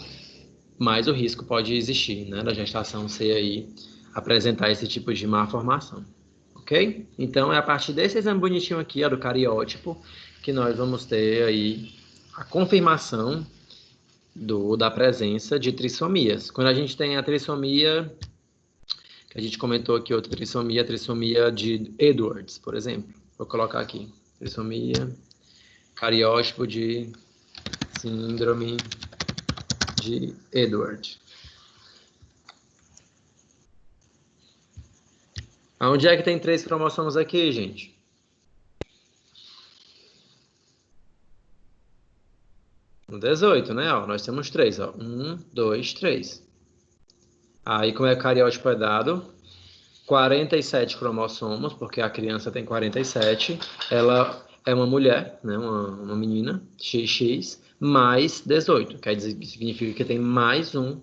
mais o risco pode existir, né, da gestação ser aí, apresentar esse tipo de má formação. Ok? Então, é a partir desse exame bonitinho aqui, ó, do cariótipo, que nós vamos ter aí a confirmação da presença de trissomias. Quando a gente tem a trissomia, que a gente comentou aqui, outra trissomia, a trissomia de Edwards, por exemplo. Vou colocar aqui, trissomia, cariótipo de síndrome de Edward. Aonde é que tem 3 cromossomos aqui, gente? No 18, né? Ó, nós temos 3, ó. 1, 2, 3. Aí, como é que o cariótipo é dado? 47 cromossomos, porque a criança tem 47. Ela é uma mulher, né? Uma menina, XX, mais 18. Quer dizer, significa que tem mais um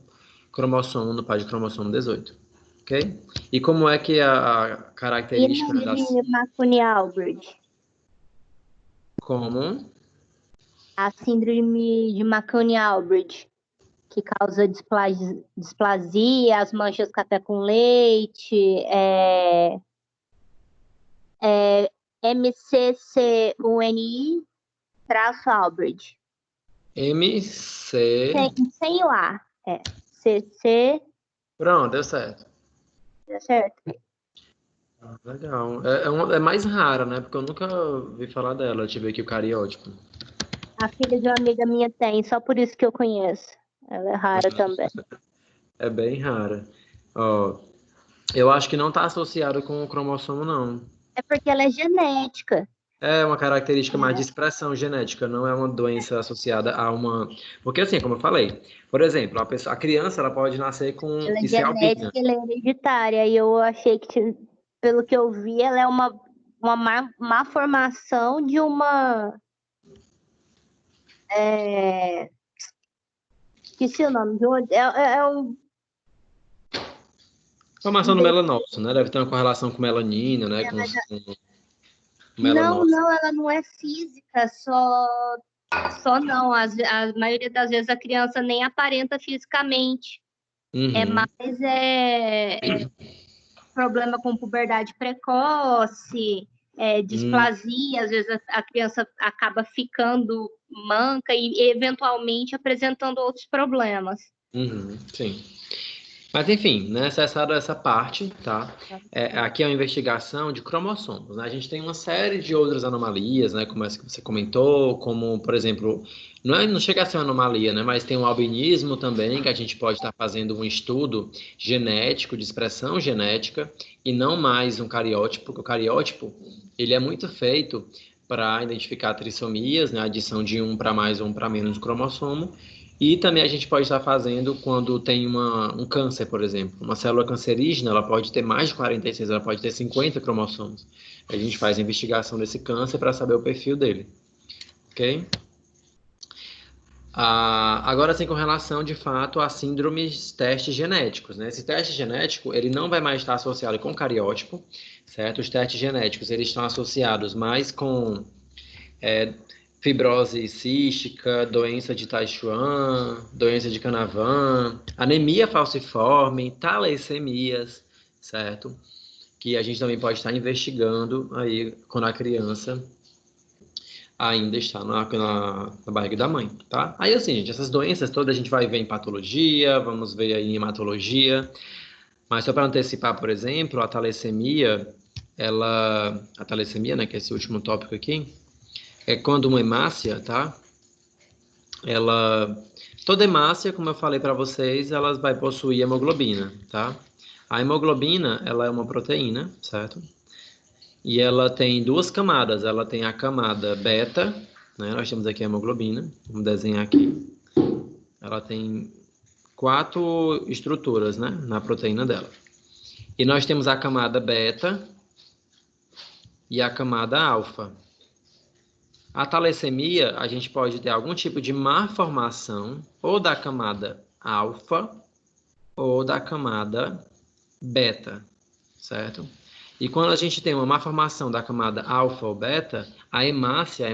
cromossomo no par de cromossomo 18. Ok? E como é que a E característica na das... de Marconi-Albert? Como? A síndrome de Marconi-Albert, que causa displasia, as manchas café com leite, MCCUNI-Albert. MC... Sem o A. CC. Pronto, deu certo. Deu certo? Legal. É mais rara, né? Porque eu nunca vi falar dela. Eu tive aqui o cariótipo. A filha de uma amiga minha tem, só por isso que eu conheço. Ela é rara também. É bem rara. Ó, eu acho que não está associado com o cromossomo, não. É porque ela é genética. É uma característica mais de expressão genética, não é uma doença associada a uma. Porque, assim, como eu falei, por exemplo, a criança ela pode nascer com Ela é e ser genética, albina. ela é hereditária. E eu achei que, pelo que eu vi, ela é uma má formação de uma. Esqueci o nome de um. Formação no melanócito, né? Deve ter uma correlação com melanina, né? Com Não, melanócito. não, ela não é física, só não. A maioria das vezes a criança nem aparenta fisicamente. É Uhum, mais problema com puberdade precoce, uhum, displasia, às vezes a criança acaba ficando manca e eventualmente apresentando outros problemas. sim. Mas enfim, né, cessada essa parte, tá? Aqui é uma investigação de cromossomos, né? A gente tem uma série de outras anomalias, né? Como essa que você comentou, como, por exemplo, não chega a ser uma anomalia, né? Mas tem um albinismo também, que a gente pode estar fazendo um estudo genético, de expressão genética, e não mais um cariótipo, porque o cariótipo, ele é muito feito para identificar trissomias, né? A adição de um para mais ou um para menos cromossomo, e também a gente pode estar fazendo quando tem um câncer, por exemplo. Uma célula cancerígena, ela pode ter mais de 46, ela pode ter 50 cromossomos. A gente faz a investigação desse câncer para saber o perfil dele, ok? Agora sim, com relação, de fato, a síndromes, testes genéticos, né? Esse teste genético, ele não vai mais estar associado com cariótipo, certo? Os testes genéticos, eles estão associados mais com fibrose cística, doença de Taichuan, doença de Canavan, anemia falciforme, talassemias, certo? Que a gente também pode estar investigando aí quando a criança ainda está na barriga da mãe, tá? Aí assim, gente, essas doenças todas a gente vai ver em patologia, vamos ver aí em hematologia, mas só para antecipar, por exemplo, a talassemia, a talassemia, né, que é esse último tópico aqui, é quando uma hemácia, tá? Ela, toda hemácia, como eu falei para vocês, ela vai possuir hemoglobina, tá? A hemoglobina, ela é uma proteína, certo? E ela tem duas camadas. Ela tem a camada beta, né? Nós temos aqui a hemoglobina. Vamos desenhar aqui. Ela tem quatro estruturas, né? Na proteína dela. E nós temos a camada beta e a camada alfa. A talassemia, a gente pode ter algum tipo de malformação ou da camada alfa ou da camada beta, certo? E quando a gente tem uma malformação da camada alfa ou beta, a hemácia, as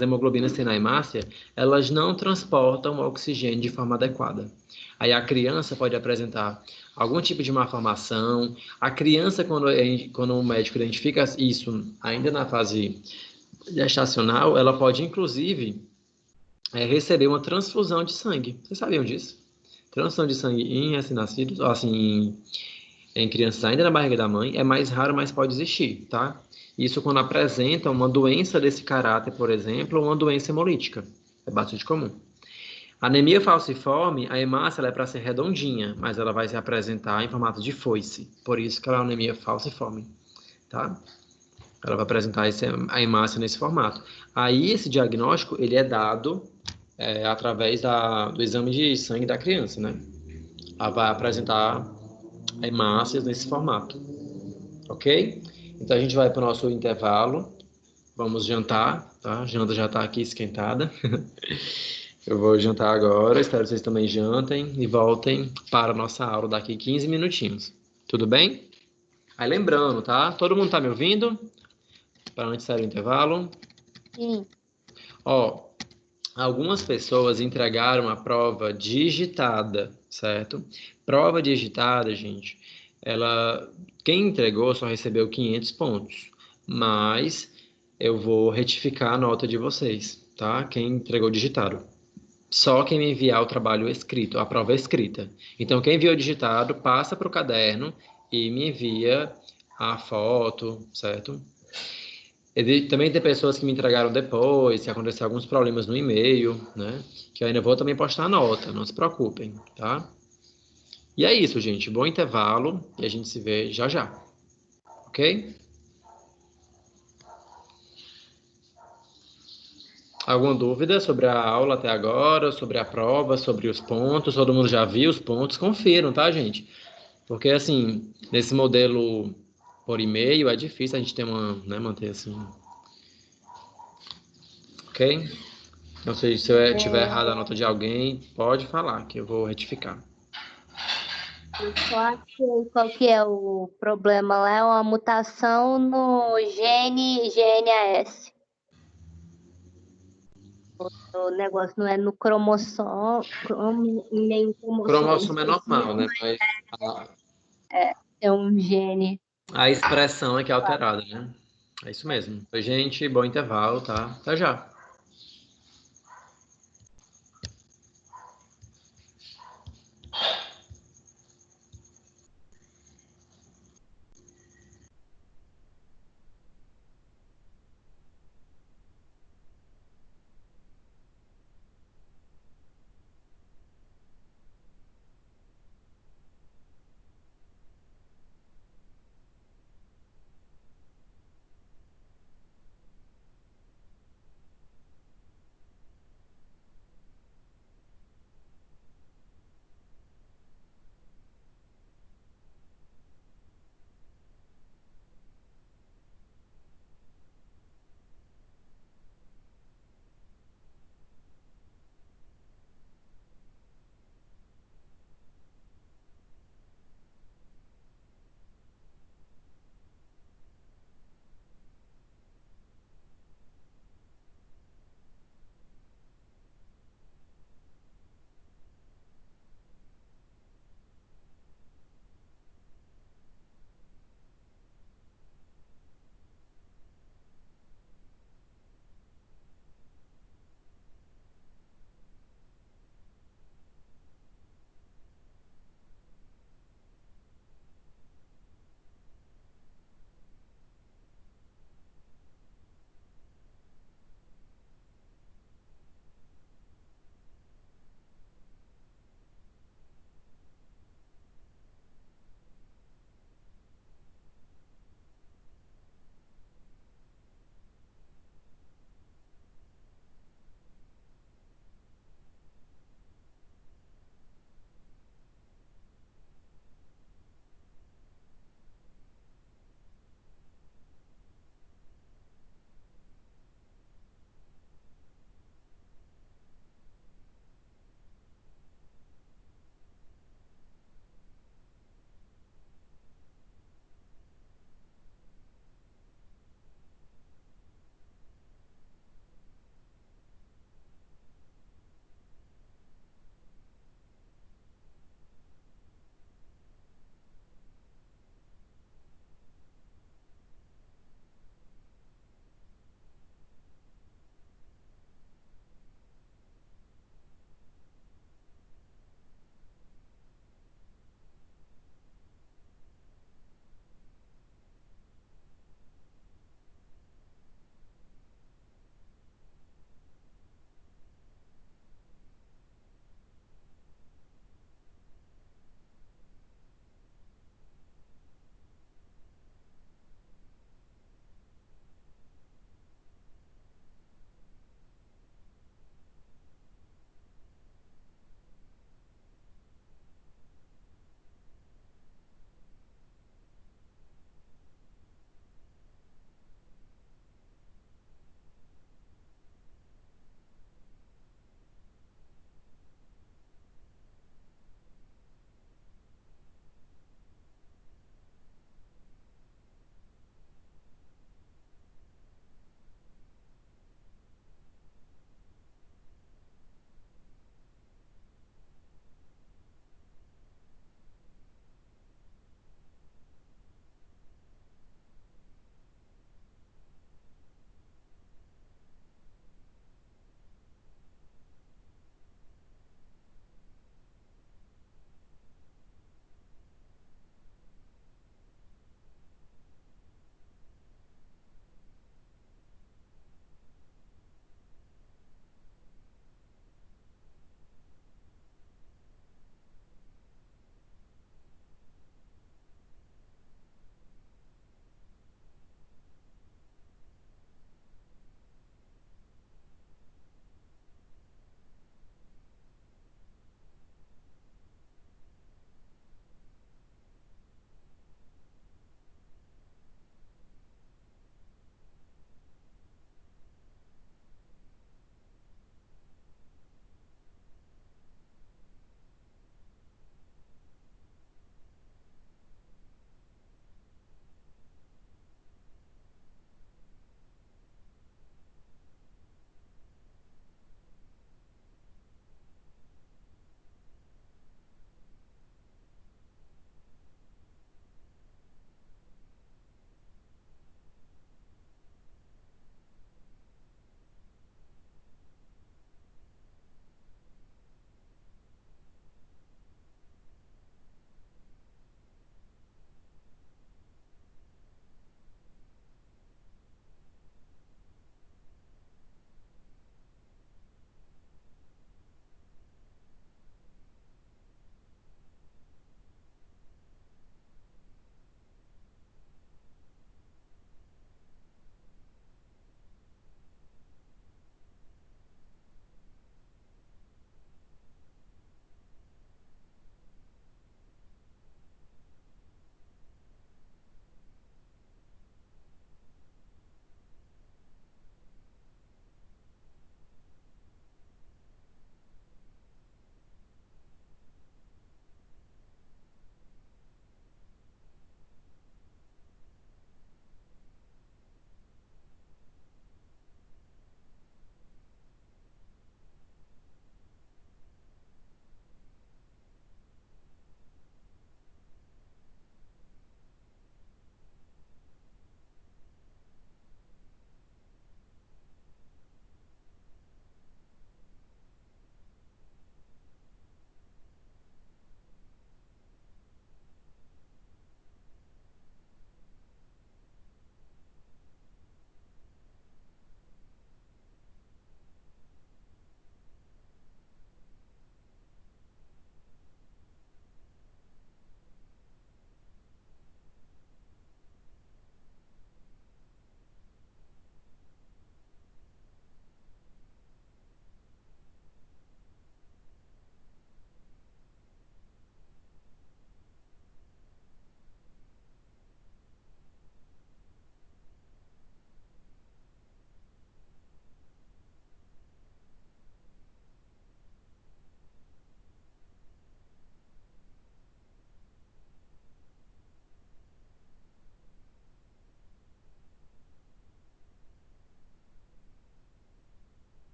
hemoglobinas que tem na hemácia, elas não transportam o oxigênio de forma adequada. Aí a criança pode apresentar algum tipo de malformação. A criança, quando o médico identifica isso ainda na fase gestacional, ela pode, inclusive, receber uma transfusão de sangue. Vocês sabiam disso? Transfusão de sangue em recém-nascidos, assim, em crianças ainda na barriga da mãe, é mais raro, mas pode existir, tá? Isso quando apresenta uma doença desse caráter, por exemplo, ou uma doença hemolítica. É bastante comum. Anemia falciforme, a hemácia ela é para ser redondinha, mas ela vai se apresentar em formato de foice. Por isso que ela é uma anemia falciforme, tá? Ela vai apresentar a hemácia nesse formato. Aí esse diagnóstico ele é dado através do exame de sangue da criança, né? Ela vai apresentar hemácias nesse formato, ok? Então a gente vai para o nosso intervalo. Vamos jantar, tá? A janta já está aqui esquentada. Eu vou jantar agora, espero que vocês também jantem e voltem para a nossa aula daqui 15 minutinhos. Tudo bem? Aí lembrando, tá? Todo mundo tá me ouvindo? Para antes sair do intervalo. Sim. Ó, algumas pessoas entregaram a prova digitada, certo? Prova digitada, gente, quem entregou só recebeu 500 pontos, mas eu vou retificar a nota de vocês, tá? Quem entregou digitado. Só quem me enviar o trabalho escrito, a prova escrita. Então, quem enviou digitado, passa para o caderno e me envia a foto, certo? Também tem pessoas que me entregaram depois, se acontecer alguns problemas no e-mail, né? Que eu ainda vou também postar a nota, não se preocupem, tá? E é isso, gente. Bom intervalo e a gente se vê já já, ok? Alguma dúvida sobre a aula até agora, sobre a prova, sobre os pontos? Todo mundo já viu os pontos? Confiram, tá, gente? Porque, assim, nesse modelo por e-mail é difícil a gente ter né, manter assim, ok? Então, se eu tiver errado a nota de alguém, pode falar, que eu vou retificar. Eu só achei qual que é o problema lá, é uma mutação no gene GNAS. O negócio não é no cromossomo, nem cromossomo. Cromossomo é normal, né? Mas É um gene. a expressão é que é alterada, né? É isso mesmo. Oi, gente, bom intervalo, tá? Até já.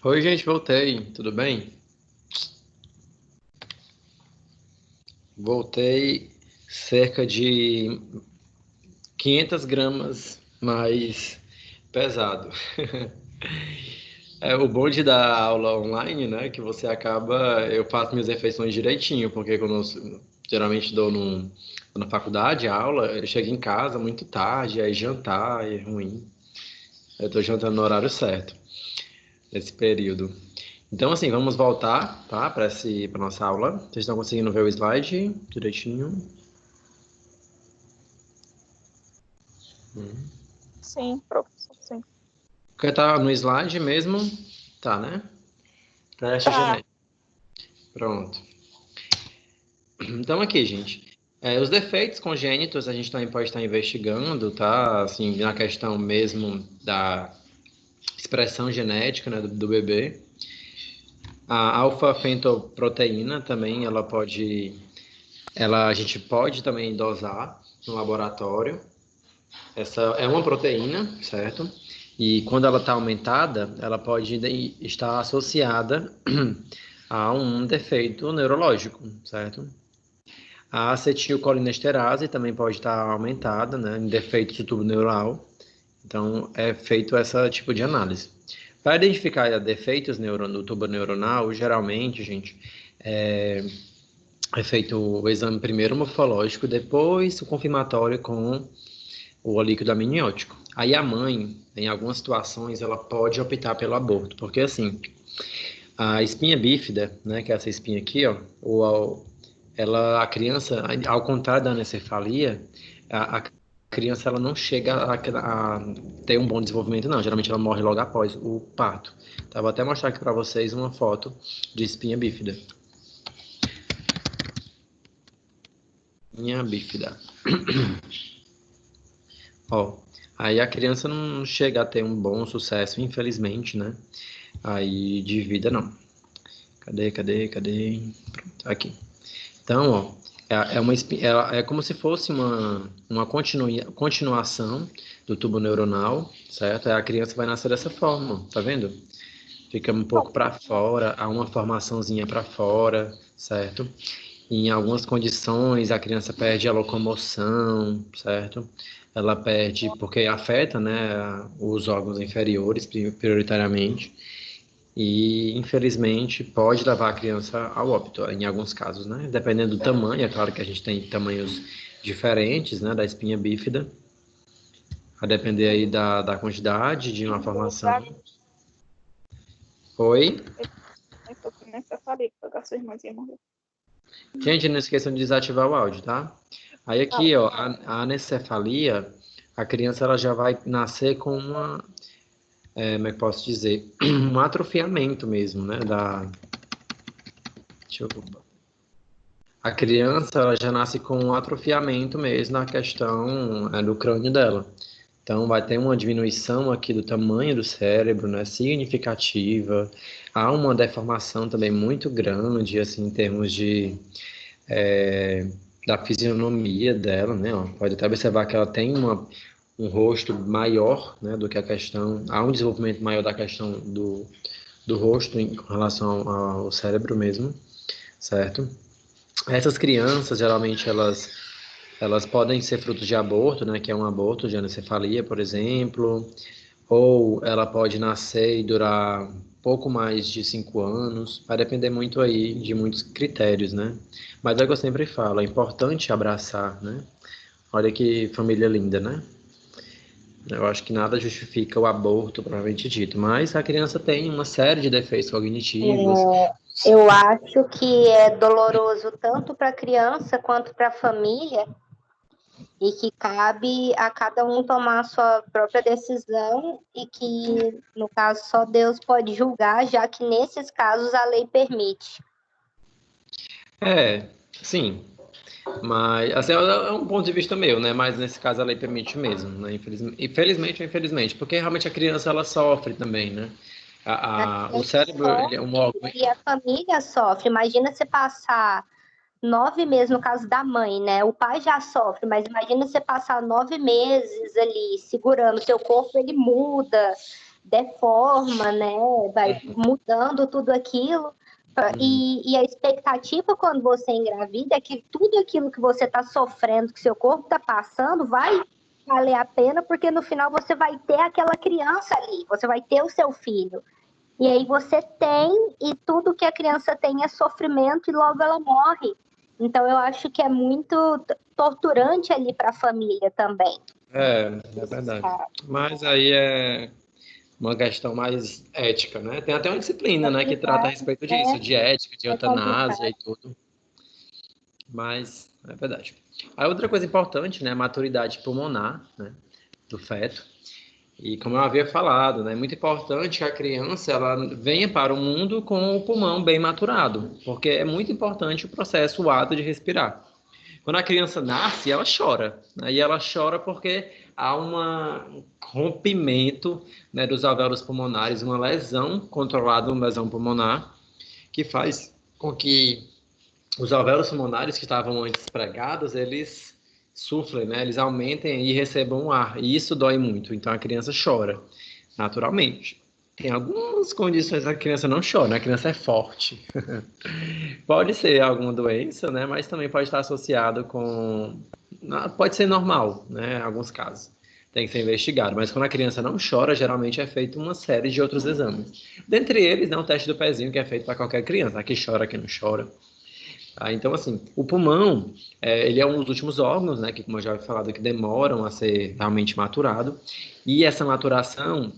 Oi, gente, voltei. Tudo bem? Voltei cerca de 500 gramas mais pesado. É o bom de dar aula online, né? Que você acaba. Eu faço minhas refeições direitinho, porque quando eu geralmente na faculdade a aula, eu chego em casa muito tarde, aí jantar é ruim. Eu tô jantando no horário certo, nesse período. Então, assim, vamos voltar, tá? Para nossa aula. Vocês estão conseguindo ver o slide direitinho? Sim, professor, sim. Porque tá no slide mesmo? Tá, né? Teste Tá. genético. Pronto. Então, aqui, gente. Os defeitos congênitos a gente também pode estar investigando, tá? Assim, na questão mesmo da expressão genética, né, do bebê. A alfa-fetoproteína também, a gente pode também dosar no laboratório. Essa é uma proteína, certo? E quando ela está aumentada, ela pode estar associada a um defeito neurológico, certo? A acetilcolinesterase também pode estar aumentada, né, em defeito de tubo neural. Então, é feito esse tipo de análise. Para identificar defeitos no tubo neuronal, geralmente, gente, é feito o exame primeiro morfológico, depois o confirmatório com o líquido amniótico. Aí a mãe, em algumas situações, ela pode optar pelo aborto, porque assim, a espinha bífida, né, que é essa espinha aqui, ó, a criança, ao contrário da anencefalia, a criança ela não chega a ter um bom desenvolvimento, não. Geralmente ela morre logo após o parto. Tá, vou até mostrar aqui para vocês uma foto de espinha bífida. Espinha bífida. Ó, aí a criança não chega a ter um bom sucesso, infelizmente, né? Aí de vida não. Cadê? Pronto, aqui. Então, ó, é como se fosse uma continuação do tubo neuronal, certo? Aí a criança vai nascer dessa forma, tá vendo? Fica um pouco para fora, há uma formaçãozinha para fora, certo? Em algumas condições, a criança perde a locomoção, certo? Ela perde, porque afeta, né, os órgãos inferiores, prioritariamente, e infelizmente pode levar a criança ao óbito, em alguns casos, né? Dependendo do tamanho, é claro que a gente tem tamanhos diferentes, né, da espinha bífida, a depender aí da quantidade de uma formação. Oi? Eu também falei que a sua irmãzinha morreu. Gente, não esqueçam de desativar o áudio, tá? Aí aqui, ó, a anencefalia, a criança ela já vai nascer com como é que posso dizer? Um atrofiamento mesmo, né? Deixa eu... A criança ela já nasce com um atrofiamento mesmo na questão do crânio dela. Então, vai ter uma diminuição aqui do tamanho do cérebro, né, significativa. Há uma deformação também muito grande, assim, em termos da fisionomia dela, né? Ó. Pode até observar que ela tem um rosto maior, né, do que a questão. Há um desenvolvimento maior da questão do rosto em relação ao cérebro mesmo, certo? Essas crianças, geralmente, elas podem ser frutos de aborto, né, que é um aborto de anencefalia, por exemplo, ou ela pode nascer e durar pouco mais de 5 anos, vai depender muito aí de muitos critérios, né? Mas é o que eu sempre falo, é importante abraçar, né? Olha que família linda, né? Eu acho que nada justifica o aborto, propriamente dito, mas a criança tem uma série de defeitos cognitivos. Eu acho que é doloroso tanto para a criança quanto para a família e que cabe a cada um tomar a sua própria decisão e que, no caso, só Deus pode julgar, já que nesses casos a lei permite. Sim, mas assim, é um ponto de vista meu, né? Mas nesse caso a lei permite mesmo, né? Infelizmente ou infelizmente, porque realmente a criança ela sofre também, né? A O criança cérebro ele é um órgão. sofre e a família sofre. Imagina você passar 9 meses, no caso da mãe, né? O pai já sofre, mas imagina você passar 9 meses ali segurando o seu corpo, ele muda. deforma, né? Vai mudando tudo aquilo. E a expectativa quando você engravida é que tudo aquilo que você está sofrendo, que seu corpo está passando, vai valer a pena, porque no final você vai ter aquela criança ali, você vai ter o seu filho. E aí você tem, e tudo que a criança tem é sofrimento e logo ela morre. Então eu acho que é muito torturante ali para a família também. É verdade. Mas aí é uma questão mais ética, né? Tem até uma disciplina, né, que trata a respeito disso, de ética, de eutanásia e tudo. Mas é verdade. Aí outra coisa importante, né, a maturidade pulmonar, né, do feto. E como eu havia falado, né, é muito importante que a criança ela venha para o mundo com o pulmão bem maturado, porque é muito importante o processo, o ato de respirar. Quando a criança nasce, ela chora. Né? E ela chora porque há um rompimento, né, dos alvéolos pulmonares, uma lesão controlada, uma lesão pulmonar, que faz com que os alvéolos pulmonares que estavam antes pregados, eles suflem, né? Eles aumentem e recebam ar. E isso dói muito. Então a criança chora, naturalmente. Tem algumas condições que a criança não chora, né? A criança é forte. Pode ser alguma doença, né? Mas também pode estar associado com... Pode ser normal, né? Em alguns casos. Tem que ser investigado. Mas quando a criança não chora, geralmente é feito uma série de outros exames. Dentre eles, né, o teste do pezinho, que é feito para qualquer criança. Aqui chora, aqui não chora. Tá? Então, assim, o pulmão, ele é um dos últimos órgãos, né? Que, como eu já havia falado, que demoram a ser realmente maturado. E essa maturação,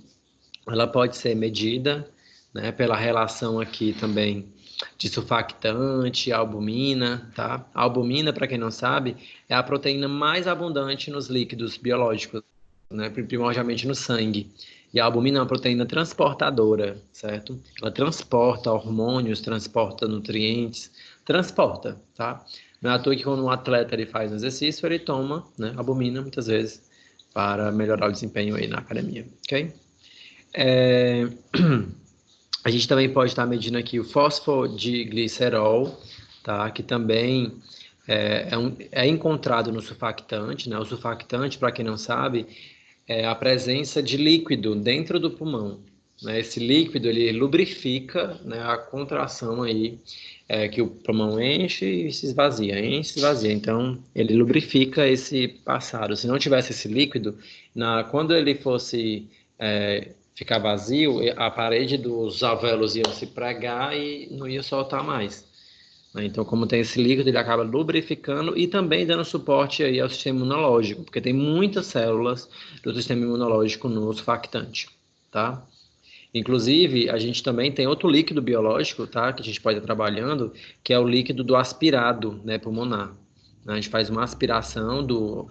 ela pode ser medida, né, pela relação aqui também de surfactante, albumina, tá? A albumina, para quem não sabe, é a proteína mais abundante nos líquidos biológicos, né, primordialmente no sangue. E a albumina é uma proteína transportadora, certo? Ela transporta hormônios, transporta nutrientes, transporta, tá? Não é à toa que quando um atleta ele faz um exercício, ele toma, né, albumina muitas vezes para melhorar o desempenho aí na academia, ok? A gente também pode estar medindo aqui o fosfodiglicerol, tá? Que também é encontrado no surfactante, né? O surfactante, para quem não sabe, é a presença de líquido dentro do pulmão, né? Esse líquido, ele lubrifica, né, a contração aí, que o pulmão enche e se esvazia, enche e se esvazia. Então, ele lubrifica esse passado. Se não tivesse esse líquido, quando ele fosse ficar vazio, a parede dos alvéolos iam se pregar e não ia soltar mais. Então, como tem esse líquido, ele acaba lubrificando e também dando suporte aí ao sistema imunológico, porque tem muitas células do sistema imunológico no surfactante, tá? Inclusive, a gente também tem outro líquido biológico, tá? Que a gente pode estar trabalhando, que é o líquido do aspirado, né, pulmonar. A gente faz uma aspiração do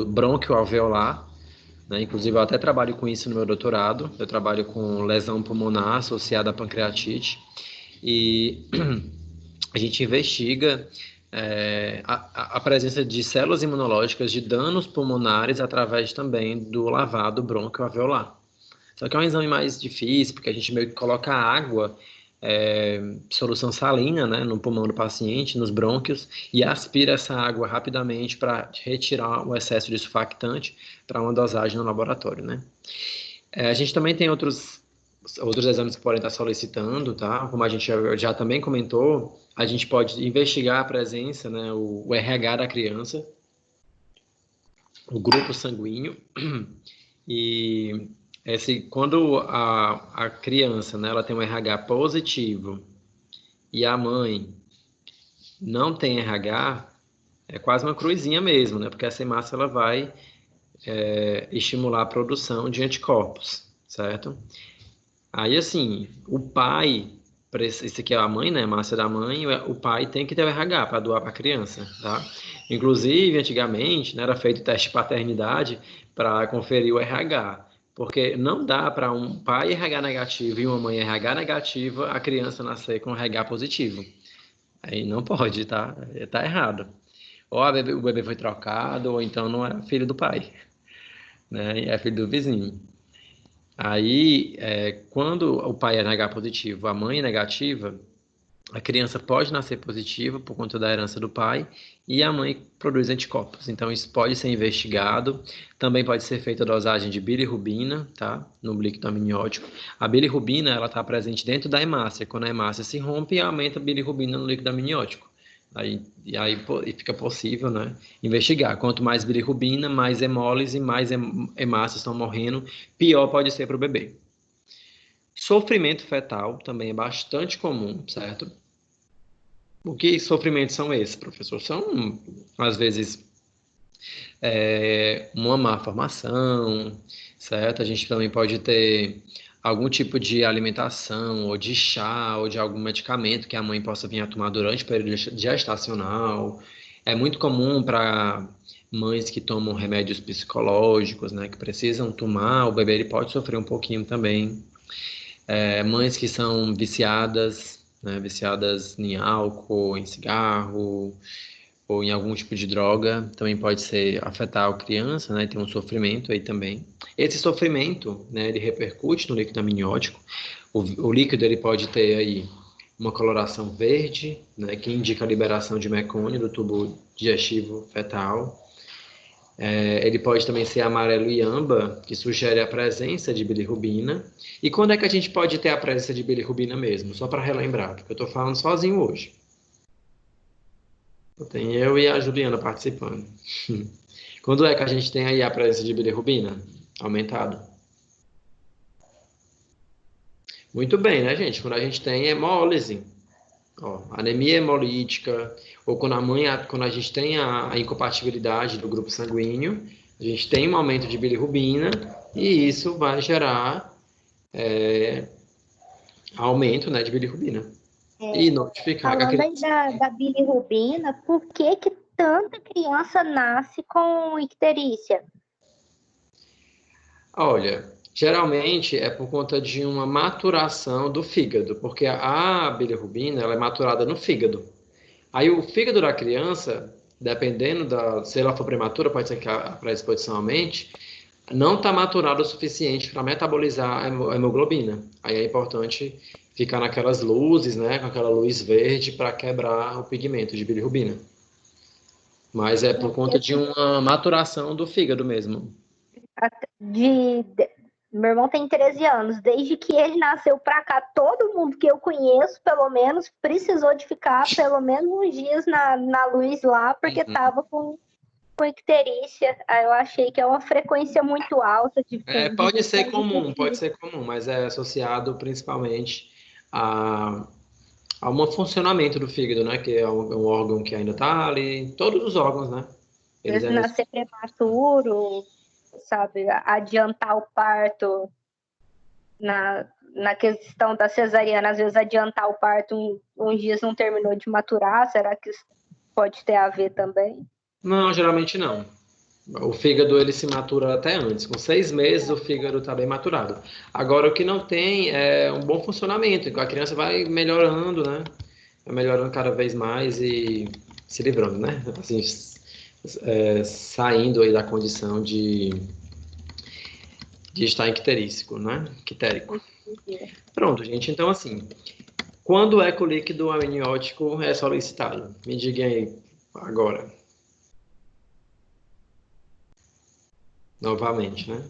brônquio alveolar, né? Inclusive, eu até trabalho com isso no meu doutorado. Eu trabalho com lesão pulmonar associada à pancreatite. E a gente investiga a presença de células imunológicas de danos pulmonares através também do lavado brônquio-alveolar. Só que é um exame mais difícil, porque a gente meio que coloca água, solução salina, né, no pulmão do paciente, nos brônquios, e aspira essa água rapidamente para retirar o excesso de surfactante para uma dosagem no laboratório, né? A gente também tem outros exames que podem estar solicitando, tá? Como a gente já também comentou, a gente pode investigar a presença, né, o RH da criança, o grupo sanguíneo, e quando a criança, né, ela tem um RH positivo e a mãe não tem RH, é quase uma cruzinha mesmo, né? Porque essa hemácia ela vai estimular a produção de anticorpos, certo? Aí, assim, o pai, esse aqui é a mãe, né? Hemácia da mãe, o pai tem que ter o RH para doar para a criança, tá? Inclusive, antigamente, né, era feito teste de paternidade para conferir o RH. Porque não dá para um pai RH negativo e uma mãe RH negativa a criança nascer com RH positivo. Aí não pode, tá? Tá errado. Ou o bebê foi trocado, ou então não é filho do pai, né? É filho do vizinho. Aí, quando o pai é RH positivo, a mãe é negativa, A criança pode nascer positiva por conta da herança do pai e a mãe produz anticorpos. Então, isso pode ser investigado. Também pode ser feita a dosagem de bilirrubina, tá? No líquido amniótico. A bilirrubina, ela está presente dentro da hemácia. Quando a hemácia se rompe, aumenta a bilirrubina no líquido amniótico. Aí fica possível, né, investigar. Quanto mais bilirrubina, mais hemólise, mais hemácias estão morrendo, pior pode ser para o bebê. Sofrimento fetal também é bastante comum, certo? O que sofrimentos são esses, professor? São, às vezes, uma má formação, certo? A gente também pode ter algum tipo de alimentação, ou de chá, ou de algum medicamento que a mãe possa vir a tomar durante o período gestacional. É muito comum para mães que tomam remédios psicológicos, né, que precisam tomar, o bebê ele pode sofrer um pouquinho também. Mães que são viciadas, né, viciadas em álcool, em cigarro, ou em algum tipo de droga, também pode afetar a criança, né, tem um sofrimento aí também. Esse sofrimento, né, ele repercute no líquido amniótico. O líquido ele pode ter aí uma coloração verde, né, que indica a liberação de mecônio do tubo digestivo fetal. Ele pode também ser amarelo e âmbar, que sugere a presença de bilirrubina. E quando é que a gente pode ter a presença de bilirrubina mesmo? Só para relembrar, porque eu estou falando sozinho hoje. Tem eu e a Juliana participando. Quando é que a gente tem aí a presença de bilirrubina aumentado? Muito bem, né, gente? Quando a gente tem hemólise, ó, anemia hemolítica, ou quando a gente tem a incompatibilidade do grupo sanguíneo, a gente tem um aumento de bilirrubina e isso vai gerar aumento, né, de bilirrubina. E notificar Falando que aí da bilirrubina, por que tanta criança nasce com icterícia? Olha, geralmente é por conta de uma maturação do fígado, porque a bilirrubina ela é maturada no fígado. Aí o fígado da criança, dependendo se ela for prematura, pode ser que a predisposição aumente, não está maturado o suficiente para metabolizar a hemoglobina. Aí é importante ficar naquelas luzes, né, com aquela luz verde para quebrar o pigmento de bilirrubina. Mas é por conta de uma maturação do fígado mesmo. Meu irmão tem 13 anos. Desde que ele nasceu pra cá, todo mundo que eu conheço, pelo menos, precisou de ficar pelo menos uns dias na luz lá, porque tava com icterícia. Aí eu achei que é uma frequência muito alta de Pode ser comum, mas é associado principalmente a um funcionamento do fígado, né? Que é um órgão que ainda está ali, todos os órgãos, né? Eles ainda... nascer prematuro, sabe, adiantar o parto na questão da cesariana, às vezes adiantar o parto uns dias não terminou de maturar, será que isso pode ter a ver também? Não, geralmente não. O fígado ele se matura até antes. Com 6 meses o fígado está bem maturado. Agora o que não tem é um bom funcionamento. A criança vai melhorando, né? Vai melhorando cada vez mais e se livrando, né? Assim, saindo aí da condição de estar icterícico, né? Quitérico. Pronto, gente. Então, assim, quando é que o líquido amniótico é solicitado? Me digam aí agora. Novamente, né?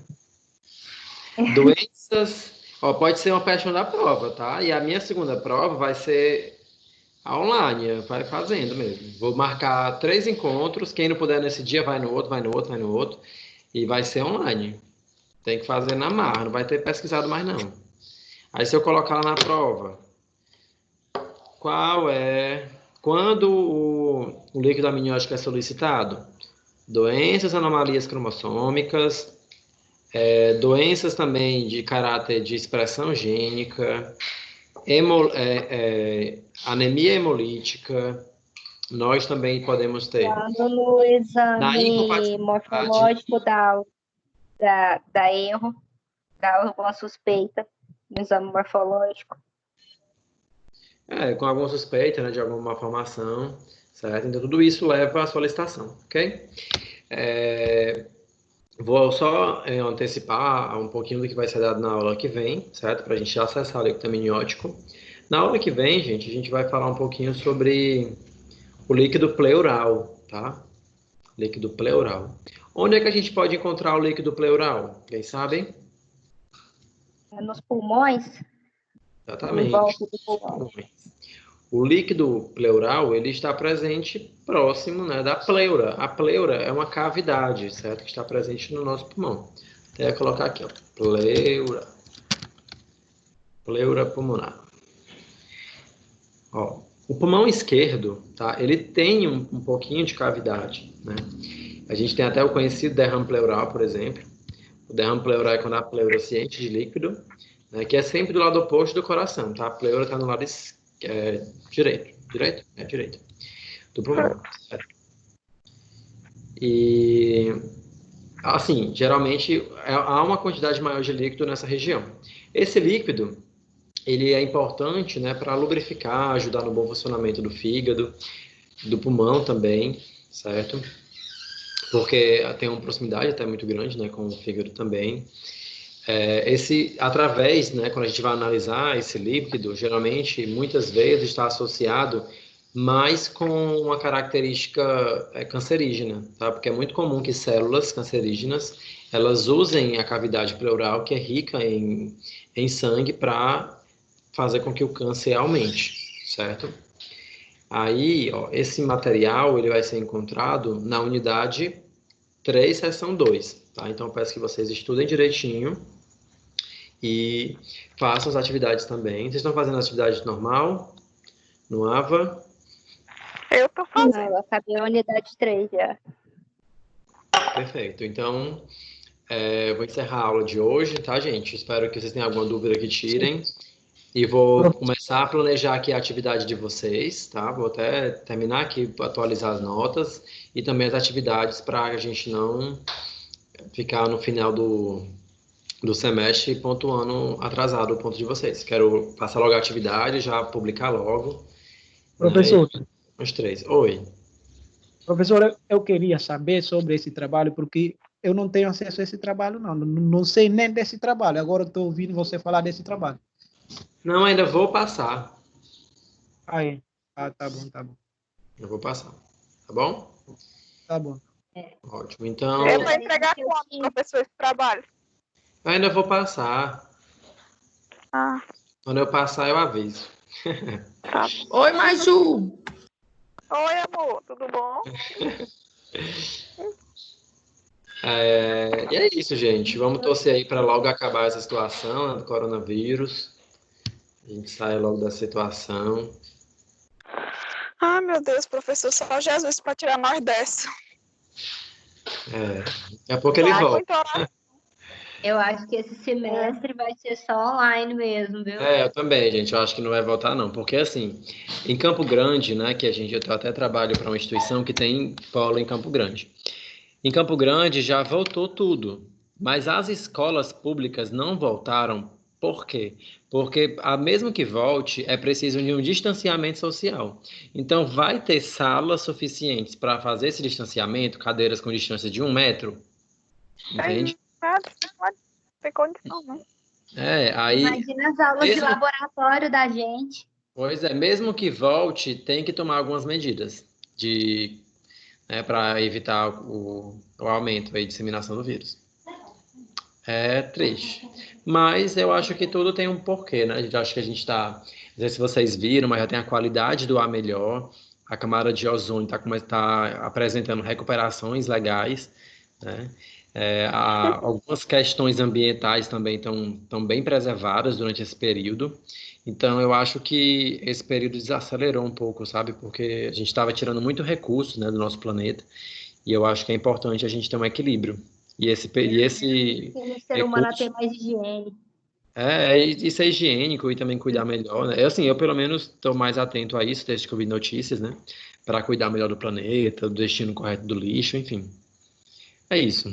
Doenças... Ó, pode ser uma questão da prova, tá? E a minha segunda prova vai ser online, vai fazendo mesmo. Vou marcar 3 encontros. Quem não puder nesse dia, vai no outro, vai no outro, vai no outro. E vai ser online. Tem que fazer na marra, não vai ter pesquisado mais não. Aí se eu colocar lá na prova, quando o líquido amniótico é solicitado? Doenças, anomalias cromossômicas, doenças também de caráter de expressão gênica, anemia hemolítica, nós também podemos ter. No exame morfológico dá erro, dá alguma suspeita no exame morfológico. Com alguma suspeita, né, de alguma malformação, certo? Então, tudo isso leva à solicitação, ok? Vou só antecipar um pouquinho do que vai ser dado na aula que vem, certo? Para a gente já acessar o líquido amniótico. Na aula que vem, gente, a gente vai falar um pouquinho sobre o líquido pleural, tá? Líquido pleural. Onde é que a gente pode encontrar o líquido pleural? Quem sabem? Nos pulmões, em Exatamente. volta do pulmão. O líquido pleural, ele está presente próximo, né, da pleura. A pleura é uma cavidade, certo? Que está presente no nosso pulmão. Até colocar aqui, ó, pleura. Pleura pulmonar. Ó, o pulmão esquerdo, tá? Ele tem um pouquinho de cavidade, né? A gente tem até o conhecido derrame pleural, por exemplo. O derrame pleural é quando a pleura se enche de líquido, né, que é sempre do lado oposto do coração, tá? A pleura está no lado direito. Direito? É direito. Do pulmão. Certo? E, assim, geralmente há uma quantidade maior de líquido nessa região. Esse líquido, ele é importante, né, para lubrificar, ajudar no bom funcionamento do fígado, do pulmão também, certo? Porque tem uma proximidade até muito grande, né, com o fígado também. Através, né, quando a gente vai analisar esse líquido, geralmente, muitas vezes está associado mais com uma característica cancerígena, tá? Porque é muito comum que células cancerígenas, elas usem a cavidade pleural, que é rica em sangue, para fazer com que o câncer aumente, certo? Aí, ó, esse material, ele vai ser encontrado na unidade 3, seção 2, tá? Então, eu peço que vocês estudem direitinho e façam as atividades também. Vocês estão fazendo a atividade normal? No AVA? Eu tô Não, fazendo. eu acabei a unidade 3 já. Perfeito. Então, eu vou encerrar a aula de hoje, tá, gente? Espero que vocês tenham alguma dúvida que tirem. E vou começar a planejar aqui a atividade de vocês, tá? Vou até terminar aqui, atualizar as notas e também as atividades para a gente não ficar no final do semestre pontuando atrasado o ponto de vocês. Quero passar logo a atividade, já publicar logo, né? Professor, Os três. Oi. professor, eu queria saber sobre esse trabalho, porque eu não tenho acesso a esse trabalho, não sei nem desse trabalho. Agora eu estou ouvindo você falar desse trabalho. Não, ainda vou passar. Aí, tá bom, tá bom. Eu vou passar. Tá bom? Tá bom. Ótimo. Então, Eu vou entregar quanto, professor, esse trabalho? eu ainda vou passar. Ah, Quando eu passar, eu aviso. tá. Oi, Maju. Oi, amor, tudo bom? E é isso, gente. Vamos torcer aí para logo acabar essa situação, né, do coronavírus. A gente sai logo da situação. Ai, meu Deus, professor, só Jesus para tirar nós dessa. Daqui a pouco ele volta. Muita oração. Eu acho que esse semestre vai ser só online mesmo, viu? Eu também, gente. Eu acho que não vai voltar, não. Porque, assim, em Campo Grande, né, eu até trabalho para uma instituição que tem polo em Campo Grande. Em Campo Grande já voltou tudo, mas as escolas públicas não voltaram. Por quê? Porque, mesmo que volte, é preciso de um distanciamento social. Então, vai ter salas suficientes para fazer esse distanciamento, cadeiras com distância de 1 metro, entende? Nada, não pode ter condição, né? Aí... Imagina as aulas de laboratório da gente. Pois é, mesmo que volte, tem que tomar algumas medidas para evitar o aumento e disseminação do vírus. É triste. Mas eu acho que tudo tem um porquê, né? Acho que a gente está... Não sei se vocês viram, mas já tem a qualidade do ar melhor. A camada de ozônio está apresentando recuperações legais, né? Algumas questões ambientais também estão bem preservadas durante esse período. Então, eu acho que esse período desacelerou um pouco, sabe? Porque a gente estava tirando muito recurso, né, do nosso planeta. E eu acho que é importante a gente ter um equilíbrio. E esse O ser humano tem mais higiene. isso é higiênico e também cuidar melhor, né? Eu pelo menos estou mais atento a isso desde que eu vi notícias, né? Para cuidar melhor do planeta, do destino correto do lixo, enfim. É isso.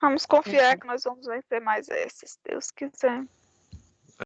Vamos confiar que nós vamos vencer mais esse, se Deus quiser.